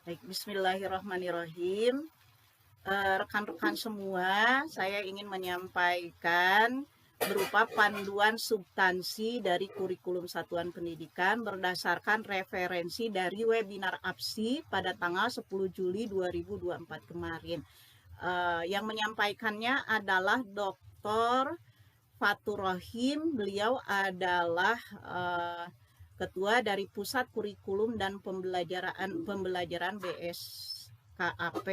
Baik, bismillahirrahmanirrahim. Rekan-rekan semua, saya ingin menyampaikan berupa panduan substansi dari kurikulum satuan pendidikan berdasarkan referensi dari webinar APSI pada tanggal 10 Juli 2024 kemarin. Yang menyampaikannya adalah Dr. Fatur Rahim. Beliau adalah Ketua dari Pusat Kurikulum dan Pembelajaran BSKAP.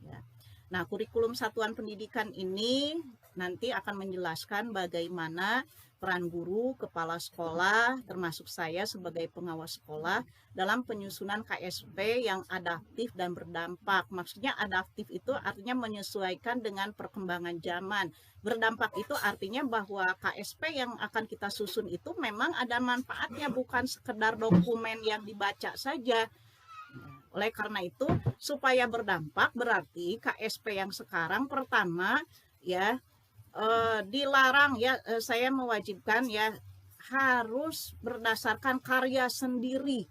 Ya. Nah, kurikulum satuan pendidikan ini nanti akan menjelaskan bagaimana peran guru, kepala sekolah, termasuk saya sebagai pengawas sekolah dalam penyusunan KSP yang adaptif dan berdampak. Maksudnya adaptif itu artinya menyesuaikan dengan perkembangan zaman. Berdampak itu artinya bahwa KSP yang akan kita susun itu memang ada manfaatnya, bukan sekedar dokumen yang dibaca saja. Oleh karena itu, supaya berdampak berarti KSP yang sekarang pertama ya dilarang ya, saya mewajibkan ya harus berdasarkan karya sendiri.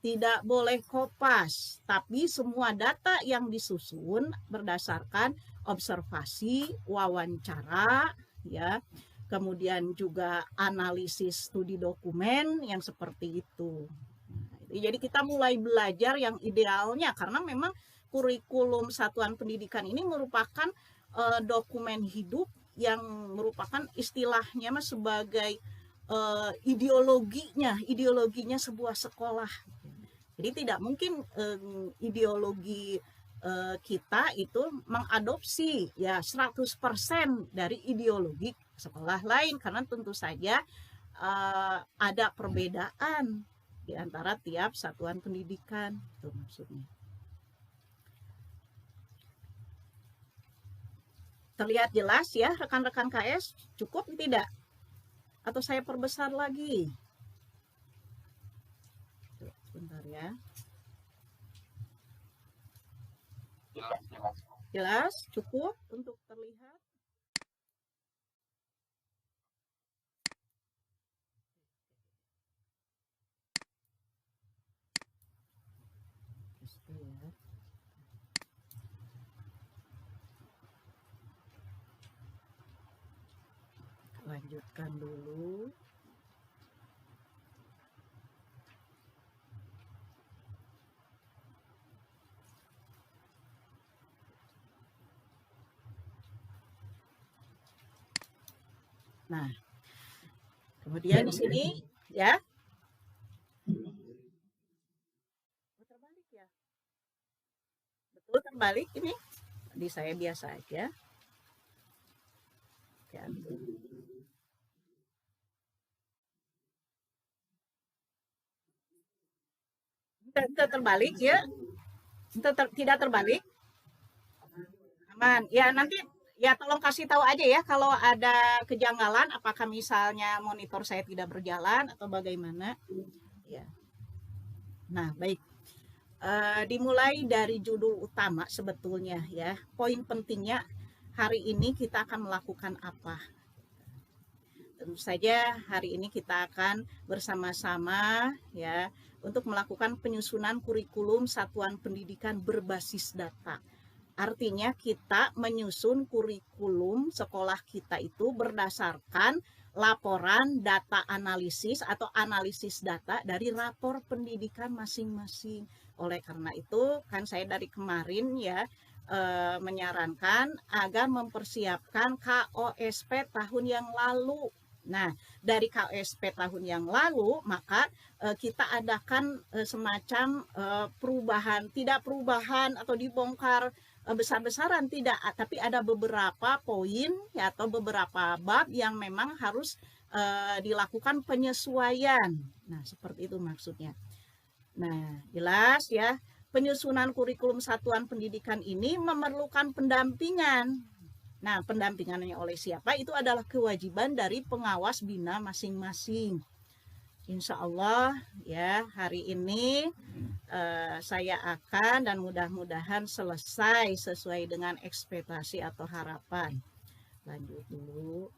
Tidak boleh kopas, tapi semua data yang disusun berdasarkan observasi, wawancara, ya, kemudian juga analisis studi dokumen yang seperti itu. Jadi kita mulai belajar yang idealnya karena memang kurikulum satuan pendidikan ini merupakan dokumen hidup yang merupakan istilahnya sebagai ideologinya sebuah sekolah. Jadi tidak mungkin ideologi kita itu mengadopsi ya 100% dari ideologi sekolah lain karena tentu saja ada perbedaan di antara tiap satuan pendidikan, itu maksudnya. Terlihat jelas ya rekan-rekan KS? Cukup tidak? Atau saya perbesar lagi? Sebentar ya. Jelas? Cukup untuk terlihat? Ya. Lanjutkan dulu. Nah, kemudian di sini ya. Terbalik ya. Betul terbalik ini. Di saya biasa aja. Ya. Terbalik ya. Tidak terbalik. Aman. Ya nanti ya tolong kasih tahu aja ya kalau ada kejanggalan, apakah misalnya monitor saya tidak berjalan atau bagaimana. Ya. Nah, baik. Dimulai dari judul utama sebetulnya ya. Poin pentingnya hari ini kita akan melakukan apa. Tentu saja hari ini kita akan bersama-sama ya untuk melakukan penyusunan kurikulum satuan pendidikan berbasis data. Artinya kita menyusun kurikulum sekolah kita itu berdasarkan laporan data analisis atau analisis data dari rapor pendidikan masing-masing. Oleh karena itu kan saya dari kemarin ya menyarankan agar mempersiapkan KOSP tahun yang lalu. Nah, dari KOSP tahun yang lalu, maka kita adakan semacam perubahan, tidak perubahan atau dibongkar besar-besaran tidak, tapi ada beberapa poin ya, atau beberapa bab yang memang harus dilakukan penyesuaian. Nah, seperti itu maksudnya. Nah, jelas ya, penyusunan kurikulum satuan pendidikan ini memerlukan pendampingan. Nah, pendampingannya oleh siapa? Itu adalah kewajiban dari pengawas bina masing-masing. Insya Allah ya hari ini saya akan dan mudah-mudahan selesai sesuai dengan ekspektasi atau harapan. Lanjut dulu.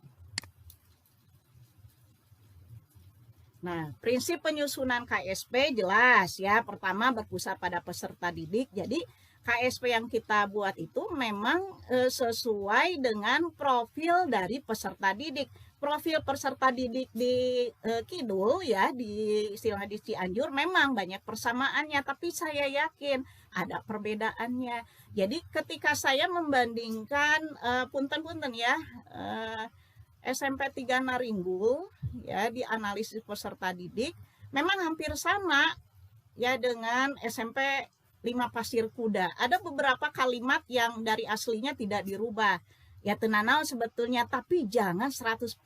Nah, prinsip penyusunan KSP jelas ya. Pertama berpusat pada peserta didik. Jadi KSP yang kita buat itu memang sesuai dengan profil dari peserta didik. Profil peserta didik di Kidul ya, di istilah di Cianjur memang banyak persamaannya, tapi saya yakin ada perbedaannya. Jadi ketika saya membandingkan punten-punten ya, SMP 3 Naringgul ya di analisis peserta didik memang hampir sama ya dengan SMP 5 Pasir Kuda. Ada beberapa kalimat yang dari aslinya tidak dirubah. Ya tenanau sebetulnya, tapi jangan 100%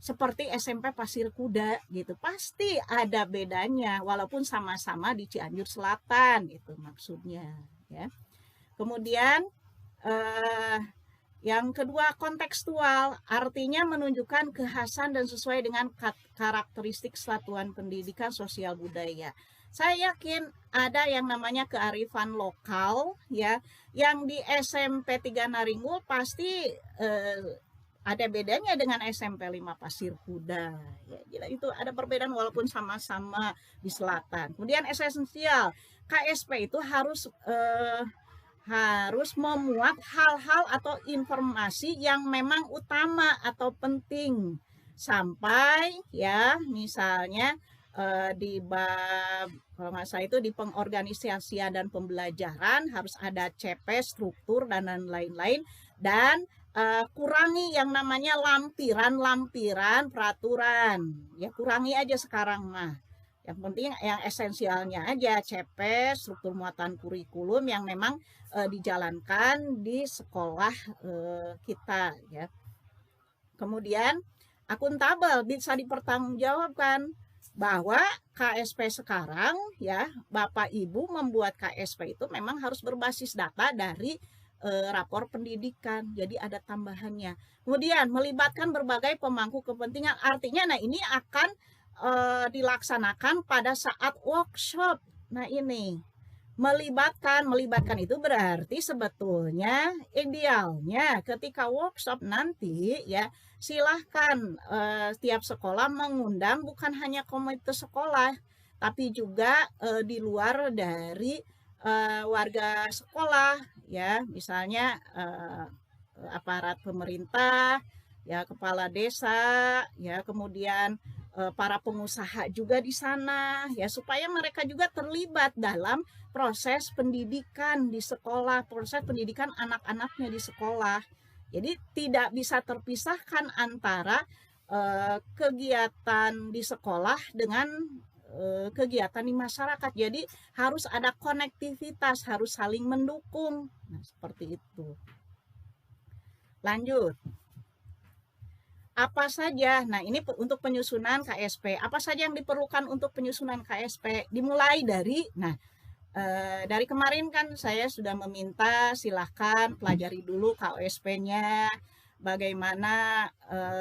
seperti SMP Pasir Kuda gitu. Pasti ada bedanya walaupun sama-sama di Cianjur Selatan gitu maksudnya ya. Kemudian yang kedua kontekstual, artinya menunjukkan kekhasan dan sesuai dengan karakteristik satuan pendidikan sosial budaya. Saya yakin ada yang namanya kearifan lokal ya, yang di SMP 3 Naringgul pasti ada bedanya dengan SMP 5 Pasir Kuda. Ya, itu ada perbedaan walaupun sama-sama di selatan. Kemudian esensial, KSP itu harus memuat hal-hal atau informasi yang memang utama atau penting sampai ya misalnya di bab kalau nggak salah itu di pengorganisasian dan pembelajaran harus ada CP, struktur dan lain-lain, dan kurangi yang namanya lampiran-lampiran peraturan ya, kurangi aja sekarang mah. Yang penting yang esensialnya aja, CP, struktur muatan kurikulum yang memang dijalankan di sekolah kita ya. Kemudian akuntabel, bisa dipertanggungjawabkan bahwa KSP sekarang ya, Bapak Ibu membuat KSP itu memang harus berbasis data dari rapor pendidikan. Jadi ada tambahannya. Kemudian melibatkan berbagai pemangku kepentingan. Artinya nah ini akan dilaksanakan pada saat workshop. Nah ini melibatkan itu berarti sebetulnya idealnya ketika workshop nanti ya silahkan setiap sekolah mengundang bukan hanya komunitas sekolah tapi juga di luar dari warga sekolah ya, misalnya aparat pemerintah ya, kepala desa ya, kemudian para pengusaha juga di sana ya, supaya mereka juga terlibat dalam proses pendidikan di sekolah, proses pendidikan anak-anaknya di sekolah. Jadi tidak bisa terpisahkan antara kegiatan di sekolah dengan kegiatan di masyarakat. Jadi harus ada konektivitas, harus saling mendukung. Nah, seperti itu. Lanjut. Apa saja? Nah, ini untuk penyusunan KSP. Apa saja yang diperlukan untuk penyusunan KSP? Dimulai dari, dari kemarin kan saya sudah meminta silahkan pelajari dulu KSP-nya, bagaimana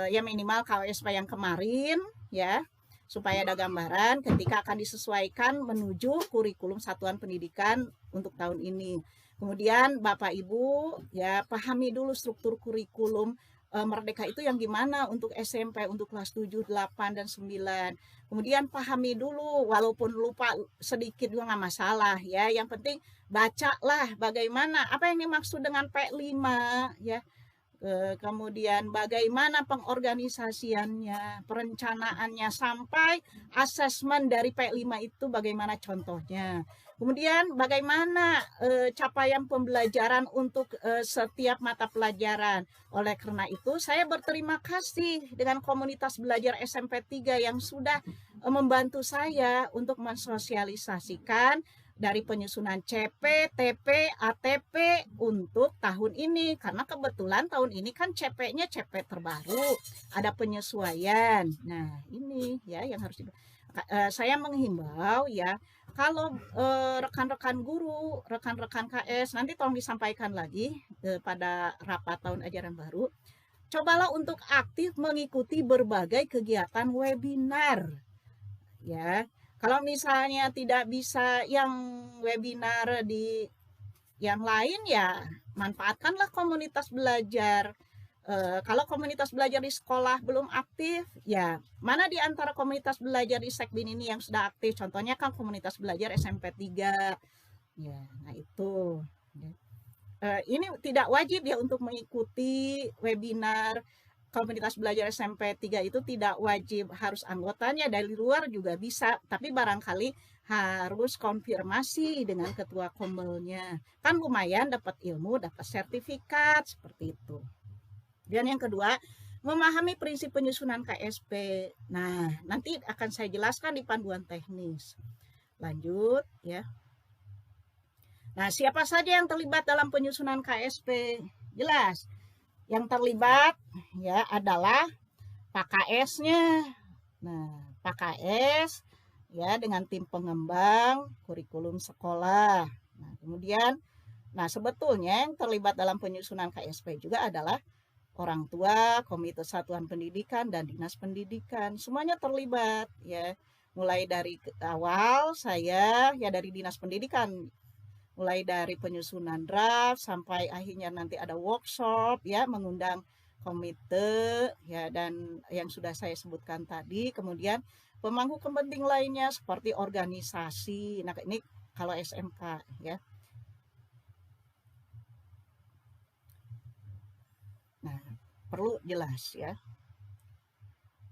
ya minimal KSP yang kemarin ya, supaya ada gambaran ketika akan disesuaikan menuju kurikulum satuan pendidikan untuk tahun ini. Kemudian Bapak Ibu ya pahami dulu struktur kurikulum Merdeka itu yang gimana untuk SMP, untuk kelas 7, 8, dan 9. Kemudian pahami dulu, walaupun lupa sedikit juga nggak masalah ya. Yang penting bacalah bagaimana, apa yang dimaksud dengan P5 ya. Kemudian bagaimana pengorganisasiannya, perencanaannya, sampai asesmen dari P5 itu bagaimana contohnya. Kemudian bagaimana capaian pembelajaran untuk setiap mata pelajaran. Oleh karena itu saya berterima kasih dengan komunitas belajar SMP 3 yang sudah membantu saya untuk mensosialisasikan dari penyusunan CP, TP, ATP untuk tahun ini. Karena kebetulan tahun ini kan CP-nya CP terbaru, ada penyesuaian. Nah ini ya yang harus saya menghimbau ya, kalau rekan-rekan guru, rekan-rekan KS, nanti tolong disampaikan lagi pada rapat tahun ajaran baru, cobalah untuk aktif mengikuti berbagai kegiatan webinar ya. Kalau misalnya tidak bisa yang webinar di yang lain ya manfaatkanlah komunitas belajar Kalau komunitas belajar di sekolah belum aktif, ya mana di antara komunitas belajar di Sekbin ini yang sudah aktif? Contohnya kan komunitas belajar SMP 3. Ya, nah itu. Ini tidak wajib ya untuk mengikuti webinar komunitas belajar SMP 3 itu tidak wajib harus anggotanya, dari luar juga bisa, tapi barangkali harus konfirmasi dengan ketua komelnya. Kan lumayan dapat ilmu, dapat sertifikat, seperti itu. Dan yang kedua, memahami prinsip penyusunan KSP. Nah, nanti akan saya jelaskan di panduan teknis. Lanjut ya. Nah, siapa saja yang terlibat dalam penyusunan KSP? Jelas. Yang terlibat ya adalah Pak KS-nya. Nah, Pak KS ya dengan tim pengembang kurikulum sekolah. Nah, kemudian sebetulnya yang terlibat dalam penyusunan KSP juga adalah orang tua, komite satuan pendidikan dan dinas pendidikan. Semuanya terlibat ya. Mulai dari awal saya ya dari dinas pendidikan, mulai dari penyusunan draft sampai akhirnya nanti ada workshop ya, mengundang komite ya, dan yang sudah saya sebutkan tadi. Kemudian pemangku kepenting lainnya seperti organisasi. Nah, ini kalau SMK ya. Nah, perlu jelas ya.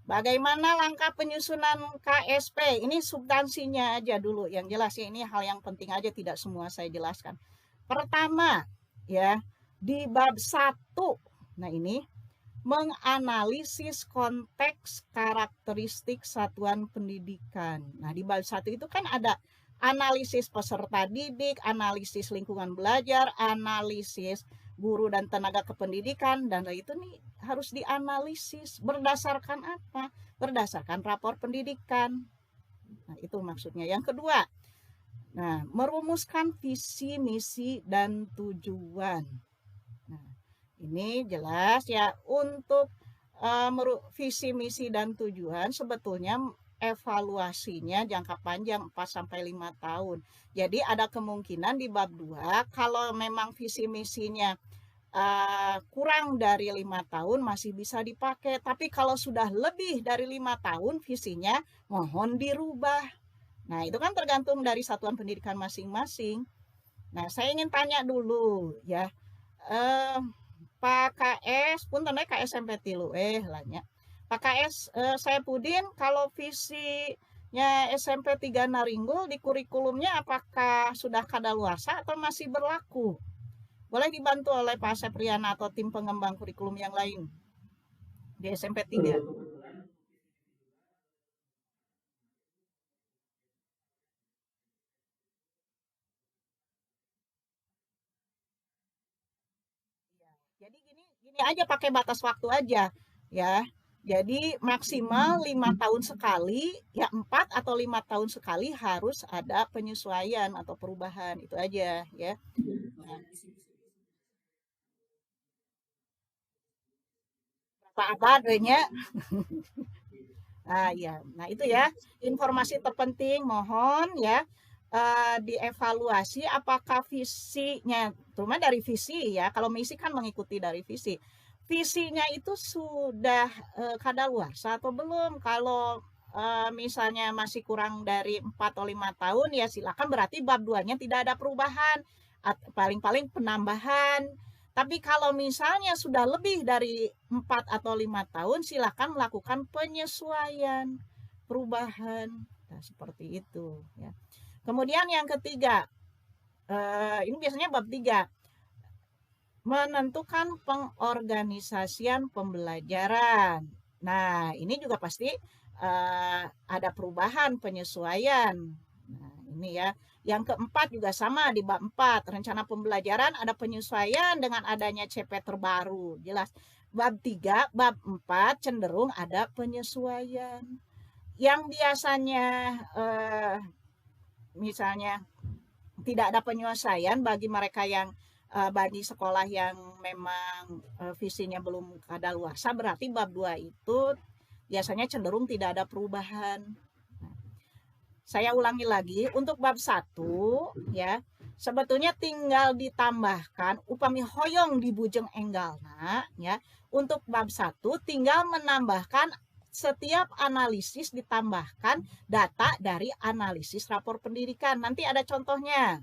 Bagaimana langkah penyusunan KSP? Ini substansinya aja dulu yang jelas ya, ini hal yang penting aja, tidak semua saya jelaskan. Pertama, ya, di bab 1. Nah, ini menganalisis konteks karakteristik satuan pendidikan. Nah, di bab 1 itu kan ada analisis peserta didik, analisis lingkungan belajar, analisis guru dan tenaga kependidikan, dan itu nih harus dianalisis berdasarkan apa? Berdasarkan rapor pendidikan. Nah, itu maksudnya. Yang kedua, merumuskan visi, misi, dan tujuan. Nah, ini jelas ya, untuk visi, misi, dan tujuan sebetulnya evaluasinya jangka panjang 4-5 tahun. Jadi ada kemungkinan di bab 2 kalau memang visi misinya kurang dari 5 tahun masih bisa dipakai, tapi kalau sudah lebih dari 5 tahun visinya mohon dirubah. Nah, itu kan tergantung dari satuan pendidikan masing-masing. Nah, saya ingin tanya dulu ya, Pak KS pun tandanya KSMP tilu lanya. Pak KS Saipudin, kalau visinya SMP 3 Naringgul di kurikulumnya apakah sudah kadaluarsa atau masih berlaku? Boleh dibantu oleh Pak Sepriana atau tim pengembang kurikulum yang lain di SMP 3. Jadi gini aja, pakai batas waktu aja ya. Jadi maksimal 5 tahun sekali, ya 4 atau 5 tahun sekali harus ada penyesuaian atau perubahan, itu aja ya. Nah, Pak abad nya. Ya. Nah, itu ya informasi terpenting, mohon ya dievaluasi apakah visinya, terutama dari visi ya. Kalau misi kan mengikuti dari visi. Visinya itu sudah kadaluarsa atau belum? Kalau misalnya masih kurang dari 4 atau 5 tahun ya silakan, berarti bab 2-nya tidak ada perubahan, paling-paling penambahan. Tapi kalau misalnya sudah lebih dari 4 atau 5 tahun, silakan melakukan penyesuaian, perubahan. Nah, seperti itu ya. Kemudian yang ketiga, ini biasanya bab 3, menentukan pengorganisasian pembelajaran. Nah, ini juga pasti ada perubahan, penyesuaian. Nah, ini ya. Yang keempat juga sama di bab 4, rencana pembelajaran ada penyesuaian dengan adanya CP terbaru. Jelas. Bab 3, bab 4 cenderung ada penyesuaian. Yang biasanya misalnya tidak ada penyesuaian bagi mereka yang bagi sekolah yang memang visinya belum kadaluarsa, berarti bab 2 itu biasanya cenderung tidak ada perubahan. Saya ulangi lagi, untuk bab 1 ya, sebetulnya tinggal ditambahkan upami hoyong di bujeng enggalna ya. Untuk bab 1 tinggal menambahkan setiap analisis ditambahkan data dari analisis rapor pendidikan. Nanti ada contohnya.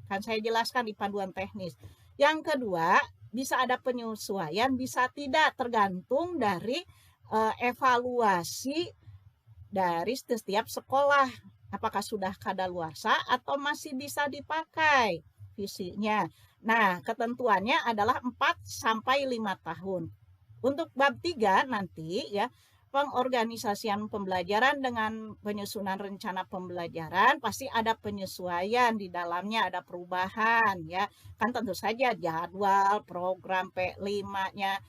Kan saya jelaskan di panduan teknis. Yang kedua, bisa ada penyesuaian, bisa tidak, tergantung dari evaluasi dari setiap sekolah. Apakah sudah kadaluarsa atau masih bisa dipakai visinya. Nah, ketentuannya adalah 4 sampai 5 tahun. Untuk bab 3 nanti ya, pengorganisasian pembelajaran dengan penyusunan rencana pembelajaran pasti ada penyesuaian di dalamnya, ada perubahan ya. Kan tentu saja jadwal, program P5-nya,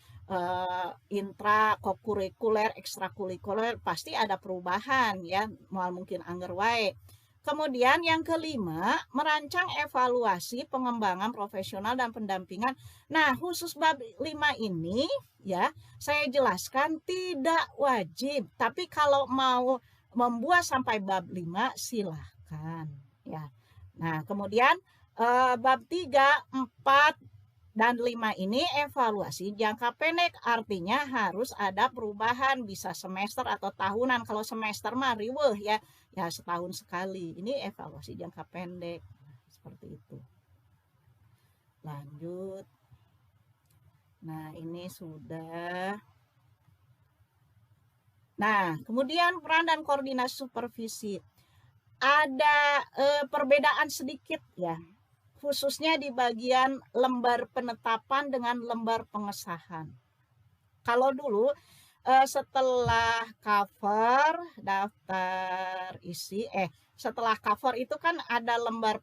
intra, kokurikuler, ekstrakurikuler pasti ada perubahan ya, mal mungkin angger wae. Kemudian yang kelima, merancang evaluasi pengembangan profesional dan pendampingan. Nah, khusus bab 5 ini ya, saya jelaskan tidak wajib, tapi kalau mau membuat sampai bab 5 silahkan ya. Nah, kemudian bab 3, 4 dan 5 ini evaluasi jangka pendek, artinya harus ada perubahan, bisa semester atau tahunan. Kalau semester mah riweuh ya setahun sekali. Ini evaluasi jangka pendek. Seperti itu. Lanjut. Nah, ini sudah. Nah, kemudian peran dan koordinasi supervisi. Ada perbedaan sedikit ya. Khususnya di bagian lembar penetapan dengan lembar pengesahan. Kalau dulu setelah cover daftar isi, setelah cover itu kan ada lembar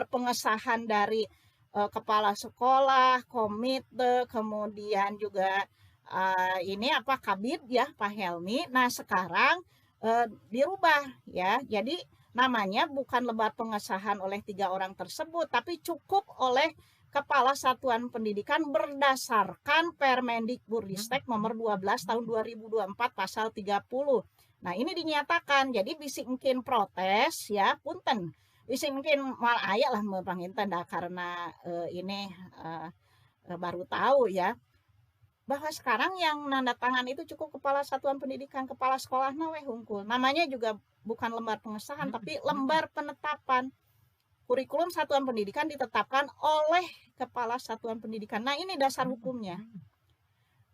pengesahan dari kepala sekolah, komite, kemudian juga Kabid ya Pak Helmi. Nah, sekarang dirubah ya. Jadi namanya bukan lembar pengesahan oleh 3 orang tersebut, tapi cukup oleh Kepala Satuan Pendidikan berdasarkan Permendikbudristek nomor 12 tahun 2024 pasal 30. Nah, ini dinyatakan. Jadi bisa mungkin protes ya, punten. Bisa mungkin mal aya lah panginten karena ini baru tahu ya, bahwa sekarang yang nanda tangan itu cukup Kepala Satuan Pendidikan, kepala sekolah we hungkul. Namanya juga bukan lembar pengesahan, tapi lembar penetapan. Kurikulum Satuan Pendidikan ditetapkan oleh Kepala Satuan Pendidikan. Nah, ini dasar hukumnya.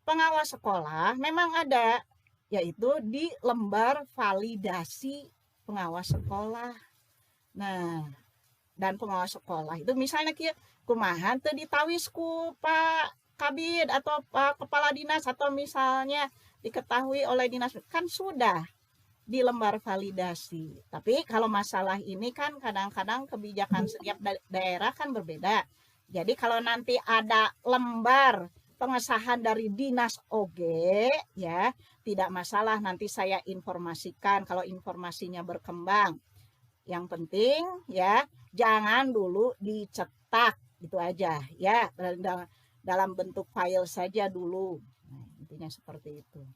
Pengawas sekolah memang ada, yaitu di lembar validasi pengawas sekolah. Nah, dan pengawas sekolah itu misalnya kumaha teu ditawis ku Pak Kabid atau Pak Kepala Dinas, atau misalnya diketahui oleh dinas, kan sudah di lembar validasi. Tapi kalau masalah ini kan kadang-kadang kebijakan setiap daerah kan berbeda. Jadi kalau nanti ada lembar pengesahan dari dinas OG ya, tidak masalah, nanti saya informasikan kalau informasinya berkembang. Yang penting ya, jangan dulu dicetak, gitu aja ya, dalam bentuk file saja dulu. Nah, intinya seperti itu.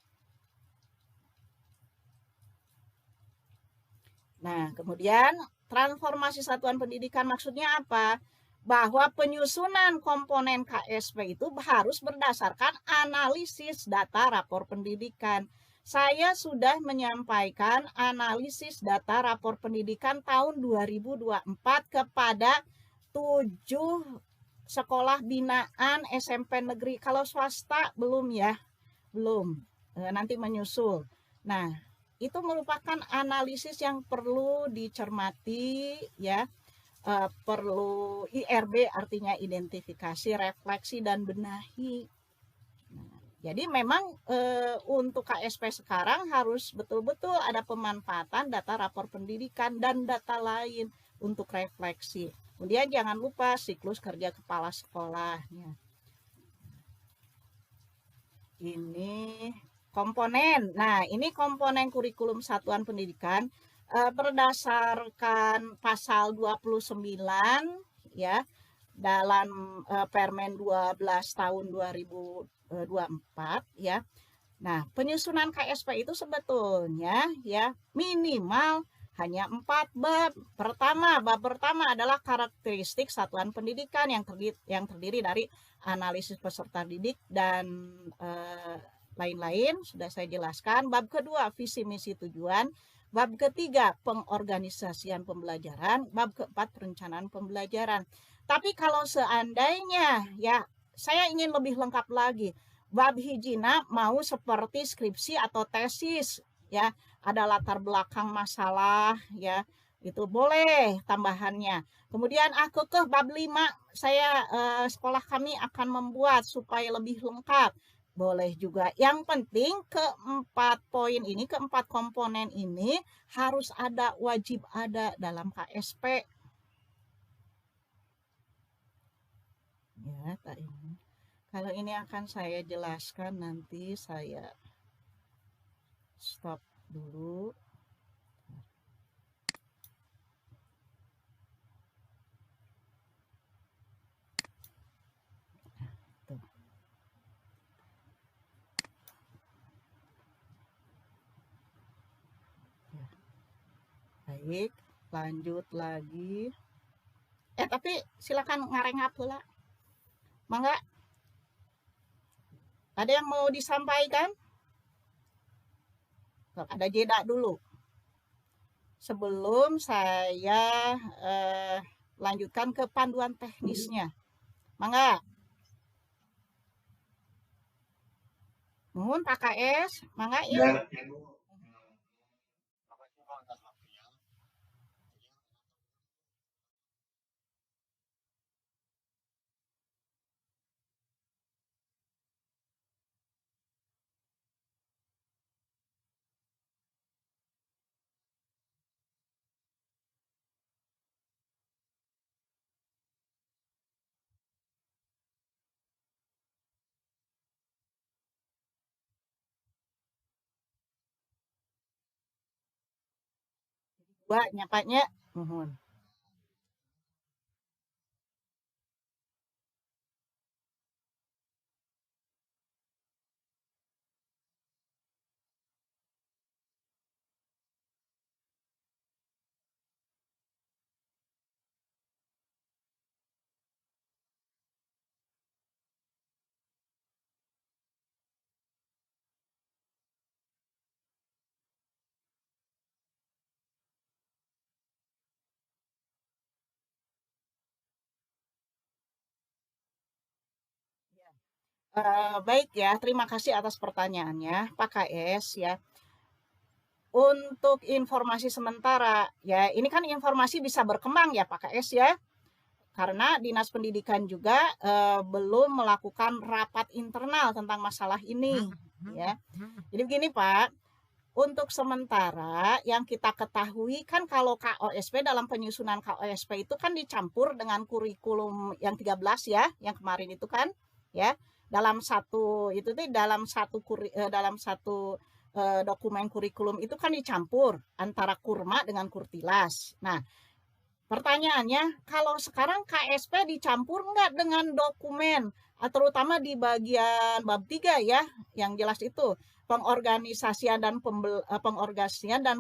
Nah, kemudian transformasi satuan pendidikan maksudnya apa? Bahwa penyusunan komponen KSP itu harus berdasarkan analisis data rapor pendidikan. Saya sudah menyampaikan analisis data rapor pendidikan tahun 2024 kepada 7 sekolah binaan SMP negeri. Kalau swasta belum ya, belum. Nanti menyusul. Nah, itu merupakan analisis yang perlu dicermati ya, perlu IRB, artinya identifikasi, refleksi, dan benahi. Nah, jadi memang untuk KSP sekarang harus betul-betul ada pemanfaatan data rapor pendidikan dan data lain untuk refleksi. Kemudian jangan lupa siklus kerja kepala sekolahnya. Ini komponen. Nah, ini komponen kurikulum satuan pendidikan berdasarkan pasal 29 ya, dalam Permen 12 tahun 2024 ya. Nah, penyusunan KSP itu sebetulnya ya minimal Hanya 4 bab. Bab pertama adalah karakteristik satuan pendidikan yang terdiri dari analisis peserta didik dan lain-lain, sudah saya jelaskan. Bab kedua, visi misi tujuan. Bab ketiga, pengorganisasian pembelajaran. Bab keempat, perencanaan pembelajaran. Tapi kalau seandainya ya saya ingin lebih lengkap lagi, bab hijina mau seperti skripsi atau tesis, ya, ada latar belakang masalah, ya, itu boleh tambahannya. Kemudian ke bab 5 saya sekolah kami akan membuat supaya lebih lengkap. Boleh juga. Yang penting keempat poin ini, keempat komponen ini harus ada, wajib ada dalam KSP. Ya, ini. Kalau ini akan saya jelaskan, nanti saya stop dulu. Baik, lanjut lagi. Tapi silakan ngarengap pula. Mangga. Ada yang mau disampaikan? Ada jeda dulu. Sebelum saya lanjutkan ke panduan teknisnya. Mangga. Nuhun Pak KS, mangga ya. Dua nyapanya. Nuhun. Baik ya, terima kasih atas pertanyaannya Pak KS ya. Untuk informasi sementara ya, ini kan informasi bisa berkembang ya Pak KS ya, karena Dinas Pendidikan juga belum melakukan rapat internal tentang masalah ini ya. Jadi begini Pak, untuk sementara yang kita ketahui kan kalau KOSP, dalam penyusunan KOSP itu kan dicampur dengan kurikulum yang 13 ya, yang kemarin itu kan ya, dalam satu dokumen kurikulum itu kan dicampur antara kurma dengan kurtilas. Nah, pertanyaannya, kalau sekarang KSP dicampur enggak dengan dokumen, terutama di bagian bab 3 ya, yang jelas itu pengorganisasian dan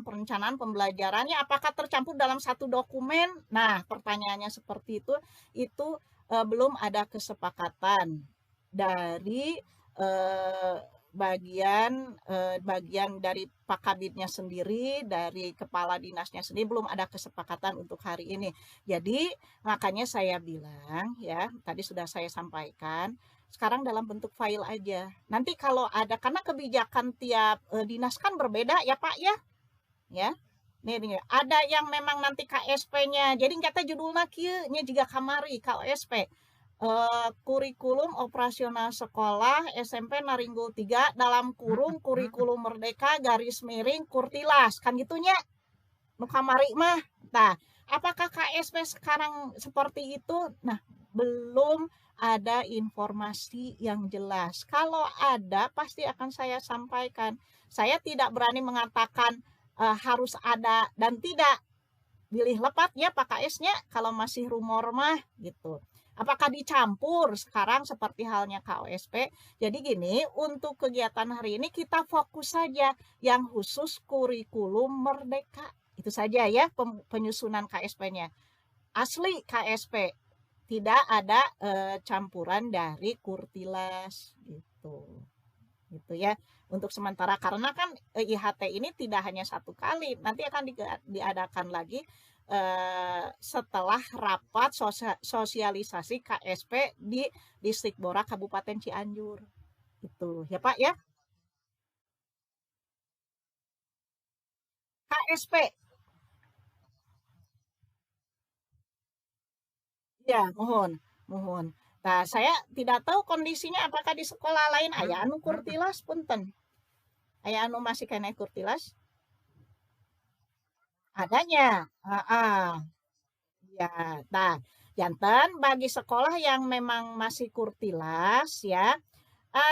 perencanaan pembelajarannya apakah tercampur dalam satu dokumen? Nah, pertanyaannya seperti itu belum ada kesepakatan dari bagian dari Pak Kabinnya sendiri, dari kepala dinasnya sendiri, belum ada kesepakatan untuk hari ini. Jadi makanya saya bilang ya, tadi sudah saya sampaikan, sekarang dalam bentuk file aja. Nanti kalau ada, karena kebijakan tiap dinas kan berbeda ya Pak ya. Ya. Nih, ada yang memang nanti KSP-nya. Jadi kata judulnya kieu nya juga kamari KSP. Kurikulum operasional sekolah SMP Naringgul 3 dalam kurung kurikulum merdeka garis miring kurtilas kan gitunya nu kamari mah. Nah, apakah KSP sekarang seperti itu? Nah, belum ada informasi yang jelas. Kalau ada pasti akan saya sampaikan. Saya tidak berani mengatakan harus ada dan tidak. Pilih lepat ya Pak KS-nya kalau masih rumor mah gitu. Apakah dicampur sekarang seperti halnya KOSP? Jadi gini, untuk kegiatan hari ini kita fokus saja yang khusus kurikulum merdeka Itu saja ya penyusunan KSP-nya. Asli KSP, tidak ada campuran dari kurtilas gitu. Gitu ya. Untuk sementara karena kan IHT ini tidak hanya satu kali, nanti akan diadakan lagi setelah rapat sosialisasi KSP di Distrik Bora Kabupaten Cianjur. Itu ya Pak ya. KSP. Ya, mohon, mohon. Nah, saya tidak tahu kondisinya apakah di sekolah lain aya anu kurtilas punten. Aya anu masih kena kurtilas? Adanya. Heeh. Ya, nah, jantan bagi sekolah yang memang masih kurtilas ya,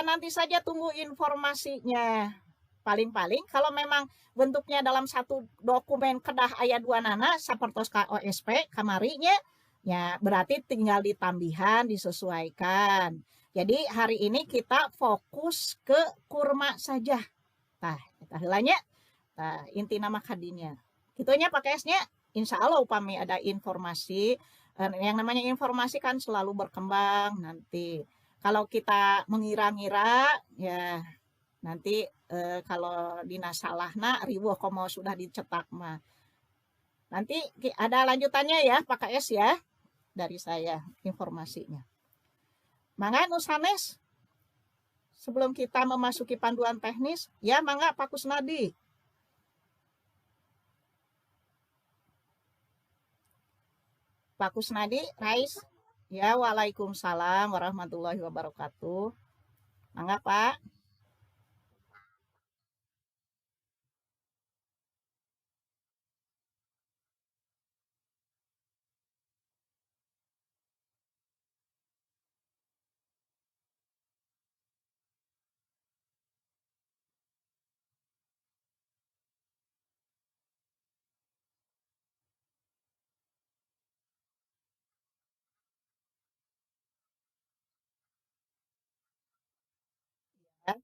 nanti saja tunggu informasinya. Paling-paling kalau memang bentuknya dalam satu dokumen kedah ayat dua nana sapertos KOSP kamarinya, ya berarti tinggal ditambihan disesuaikan. Jadi hari ini kita fokus ke kurma saja. Nah, kita hilanya, nah, inti nama kadinya. Gitunya pakai esnya, insya Allah upami ada informasi, yang namanya informasi kan selalu berkembang nanti. Kalau kita mengira-ngira, ya nanti kalau dina salahna riweuh komo sudah dicetak mah. Nanti ada lanjutannya ya Pak KS ya dari saya informasinya. Mangga nu sanes sebelum kita memasuki panduan teknis, ya mangga Pak Kusnadi. Pak Kusnadi, Rais. Ya, waalaikumsalam warahmatullahi wabarakatuh. Mangga Pak. Ya.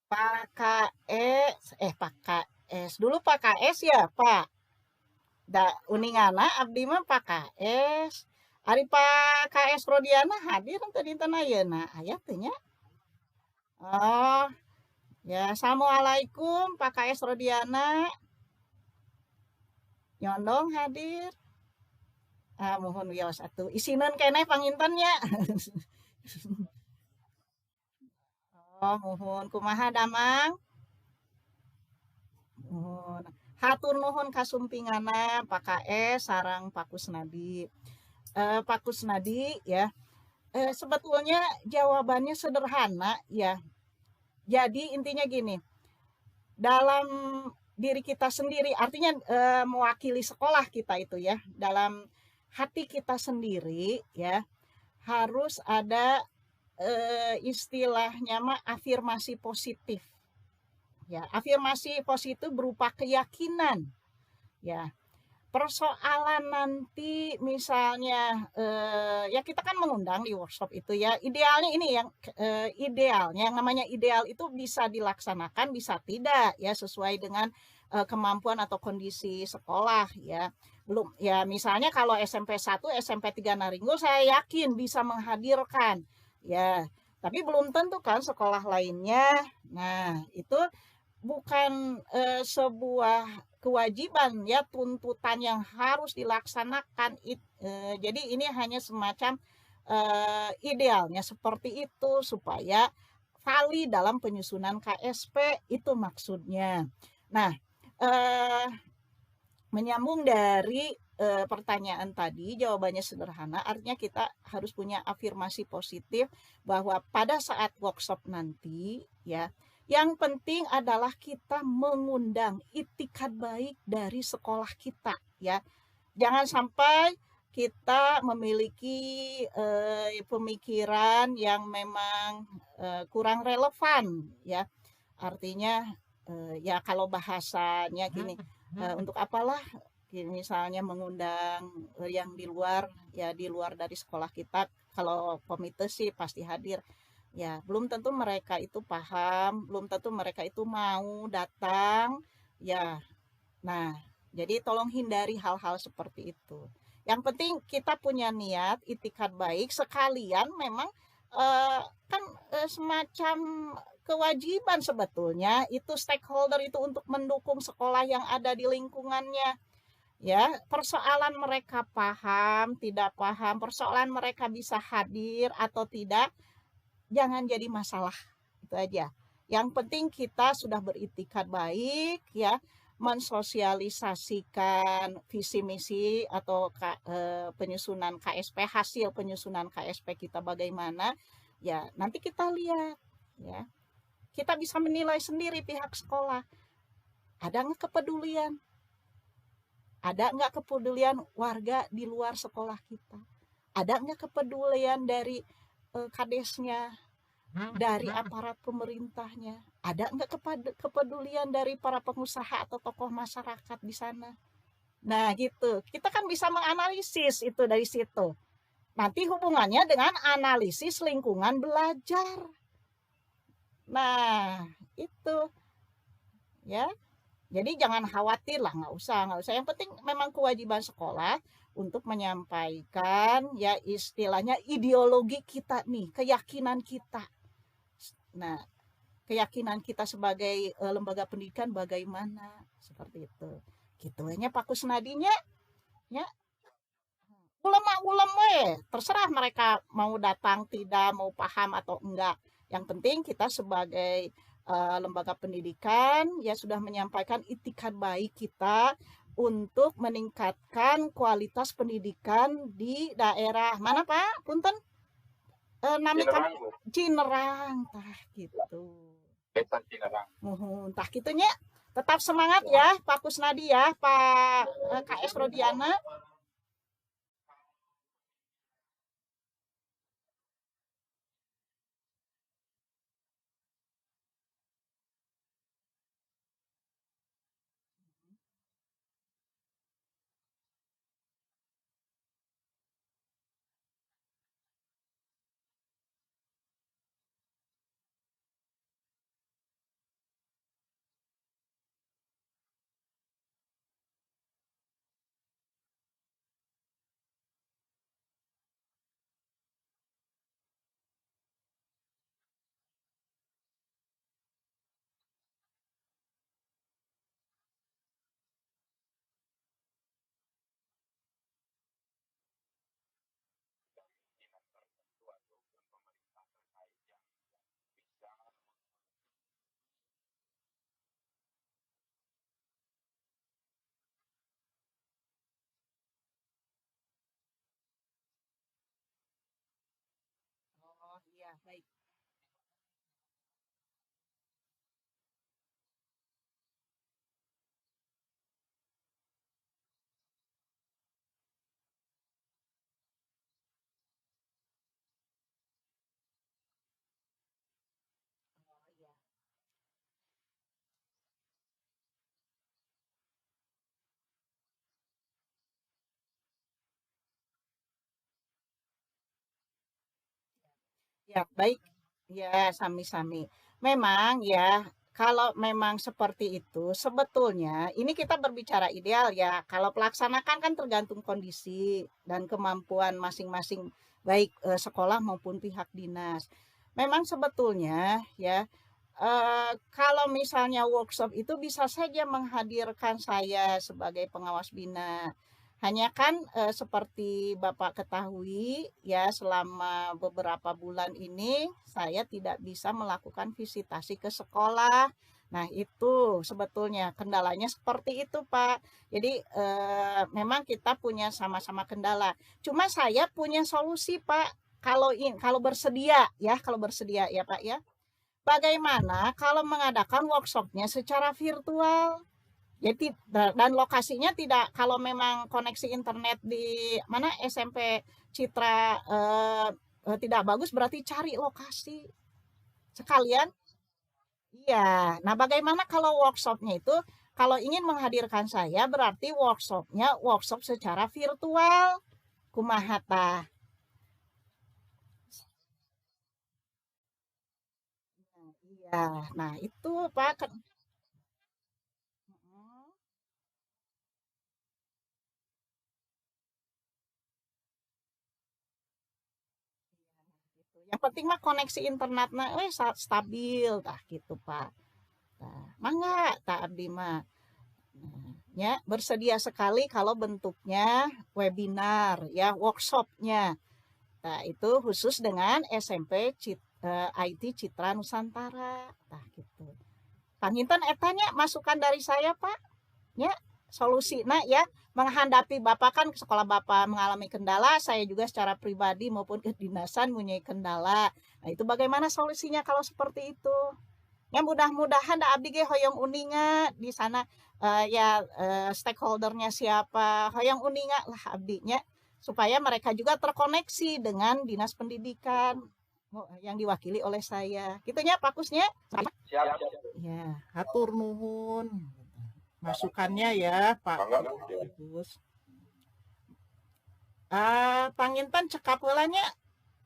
Pak KS, Pak KS. Dulu Pak KS ya, Pak. Da uningana abdi mah Pak KS. Ari Pak KS Rodiana hadir teu dinten ayeuna. Aya teu nya? Oh, ya assalamualaikum Pak KS Rodiana. Nyondong hadir. Mohon wios atuh. Isineun keneh pangintennya. Oh, mohon kumaha damang? Hatur nuhun kasumpingana Pak KS sarang Pak Kusnadi. Pak Kusnadi ya, sebetulnya jawabannya sederhana ya. Jadi intinya gini, dalam diri kita sendiri, artinya mewakili sekolah kita itu ya, dalam hati kita sendiri ya, harus ada istilahnya mah afirmasi positif. Ya, afirmasi positif berupa keyakinan. Ya, persoalan nanti misalnya ya kita kan mengundang di workshop itu ya, idealnya ini yang idealnya, yang namanya ideal itu bisa dilaksanakan bisa tidak ya, sesuai dengan kemampuan atau kondisi sekolah ya. Belum ya, misalnya kalau SMP 1 SMP 3 Naringgo saya yakin bisa menghadirkan ya, tapi belum tentu kan sekolah lainnya. Nah itu bukan sebuah kewajiban ya, tuntutan yang harus dilaksanakan. Jadi ini hanya semacam idealnya seperti itu supaya valid dalam penyusunan KSP, itu maksudnya. Nah, eh, menyambung dari pertanyaan tadi, jawabannya sederhana, artinya kita harus punya afirmasi positif bahwa pada saat workshop nanti ya, yang penting adalah kita mengundang itikat baik dari sekolah kita ya. Jangan sampai kita memiliki pemikiran yang memang kurang relevan ya. Artinya ya kalau bahasanya gini, untuk apalah misalnya mengundang yang di luar ya, di luar dari sekolah kita. Kalau komite sih pasti hadir ya, belum tentu mereka itu paham, belum tentu mereka itu mau datang ya. Nah jadi tolong hindari hal-hal seperti itu. Yang penting kita punya niat itikat baik, sekalian memang kan semacam kewajiban sebetulnya itu stakeholder itu untuk mendukung sekolah yang ada di lingkungannya ya. Persoalan mereka paham tidak paham, persoalan mereka bisa hadir atau tidak, jangan jadi masalah. Itu aja. Yang penting kita sudah beritikat baik ya, mensosialisasikan visi misi atau penyusunan KSP, hasil penyusunan KSP kita bagaimana ya, nanti kita lihat ya. Kita bisa menilai sendiri pihak sekolah, ada nggak kepedulian, ada nggak kepedulian warga di luar sekolah kita, ada nggak kepedulian dari kadesnya, dari aparat pemerintahnya, ada nggak kepedulian dari para pengusaha atau tokoh masyarakat di sana. Nah gitu, kita kan bisa menganalisis itu dari situ. Nanti hubungannya dengan analisis lingkungan belajar. Nah itu ya, jadi jangan khawatir lah, nggak usah. Yang penting memang kewajiban sekolah untuk menyampaikan ya, istilahnya ideologi kita nih, keyakinan kita. Nah, keyakinan kita sebagai lembaga pendidikan bagaimana, seperti itu. Gitu aja Pak Kusnadinya ya. Ulama terserah mereka mau datang tidak, mau paham atau enggak. Yang penting kita sebagai lembaga pendidikan ya sudah menyampaikan itikat baik kita untuk meningkatkan kualitas pendidikan di daerah mana Pak? Punten? Nami Cinerang, Cinerang, tah gitu. Desa Cinerang. Tah gitunya. Tetap semangat ya Pak Kusnadi ya, Pak KS Rodiana. Ya, baik. Ya, sami-sami. Memang ya, kalau memang seperti itu, sebetulnya ini kita berbicara ideal ya. Kalau pelaksanakan kan tergantung kondisi dan kemampuan masing-masing, baik sekolah maupun pihak dinas. Memang sebetulnya ya, kalau misalnya workshop itu bisa saja menghadirkan saya sebagai pengawas bina. Hanya kan seperti Bapak ketahui ya, selama beberapa bulan ini saya tidak bisa melakukan visitasi ke sekolah. Nah, itu sebetulnya kendalanya seperti itu, Pak. Jadi memang kita punya sama-sama kendala. Cuma saya punya solusi, Pak. Kalau bersedia ya, kalau bersedia ya, Pak ya. Bagaimana kalau mengadakan workshopnya secara virtual? Jadi dan lokasinya tidak, kalau memang koneksi internet di mana SMP Citra tidak bagus, berarti cari lokasi sekalian. Iya. Nah, bagaimana kalau workshopnya itu, kalau ingin menghadirkan saya berarti workshopnya workshop secara virtual. Kumaha tah? Iya. Nah, itu Pak. Mm. Gitu. Yang penting mah koneksi internetnya stabil tah gitu, Pak. Nah, mangga tak abdi mah. Nah, ya, bersedia sekali kalau bentuknya webinar ya, workshopnya. Nah, itu khusus dengan SMP IT Citra Nusantara. Nah, gitu. Panginten etanya masukan dari saya, Pak. Ya, solusi nah ya, menghadapi Bapak kan sekolah Bapak mengalami kendala, saya juga secara pribadi maupun kedinasan punya kendala. Nah, itu bagaimana solusinya kalau seperti itu? Ya, mudah-mudahan da abdi ge hoyong uninga di sana ya, stakeholdernya siapa, hoyong uninga lah abdinya, supaya mereka juga terkoneksi dengan dinas pendidikan yang diwakili oleh saya. Gitunya Pak Kusnya. Siap. Ya, hatur nuhun masukannya ya Pak Gus. Panginten cekap heulanya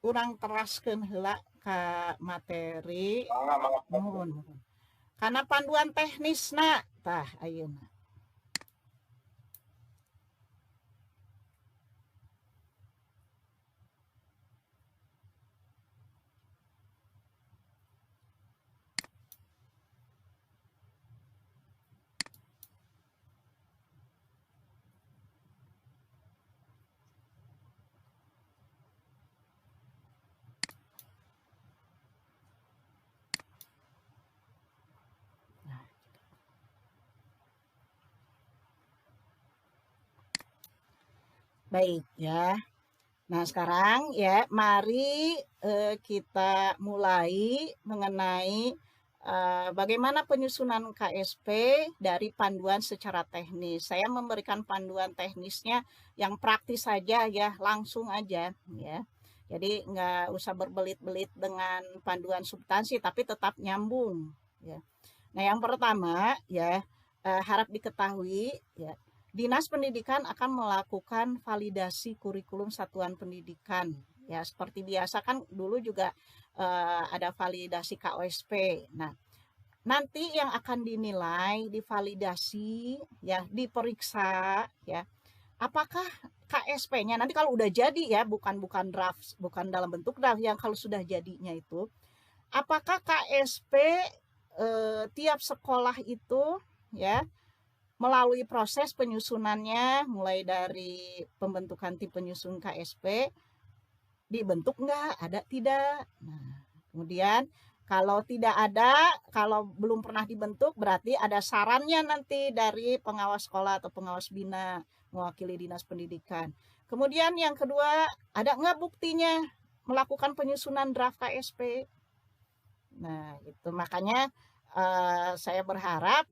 urang teraskeun heula ka materi. Nuhun. Karena panduan teknisna tah ayeuna. Baik ya. Nah, sekarang ya, mari kita mulai mengenai bagaimana penyusunan KSP dari panduan secara teknis. Saya memberikan panduan teknisnya yang praktis saja ya, langsung aja ya. Jadi nggak usah berbelit-belit dengan panduan substansi, tapi tetap nyambung ya. Nah, yang pertama ya, harap diketahui ya, Dinas Pendidikan akan melakukan validasi kurikulum satuan pendidikan. Ya, seperti biasa kan dulu juga ada validasi KOSP. Nah, nanti yang akan dinilai, divalidasi, ya, diperiksa, ya, apakah KSP-nya nanti kalau udah jadi ya, bukan draft, bukan dalam bentuk draft, yang kalau sudah jadinya itu, apakah KSP tiap sekolah itu ya melalui proses penyusunannya, mulai dari pembentukan tim penyusun KSP, dibentuk enggak, ada tidak. Nah, kemudian kalau tidak ada, kalau belum pernah dibentuk, berarti ada sarannya nanti dari pengawas sekolah atau pengawas bina mewakili dinas pendidikan. Kemudian yang kedua, ada enggak buktinya melakukan penyusunan draft KSP. Nah, itu makanya saya berharap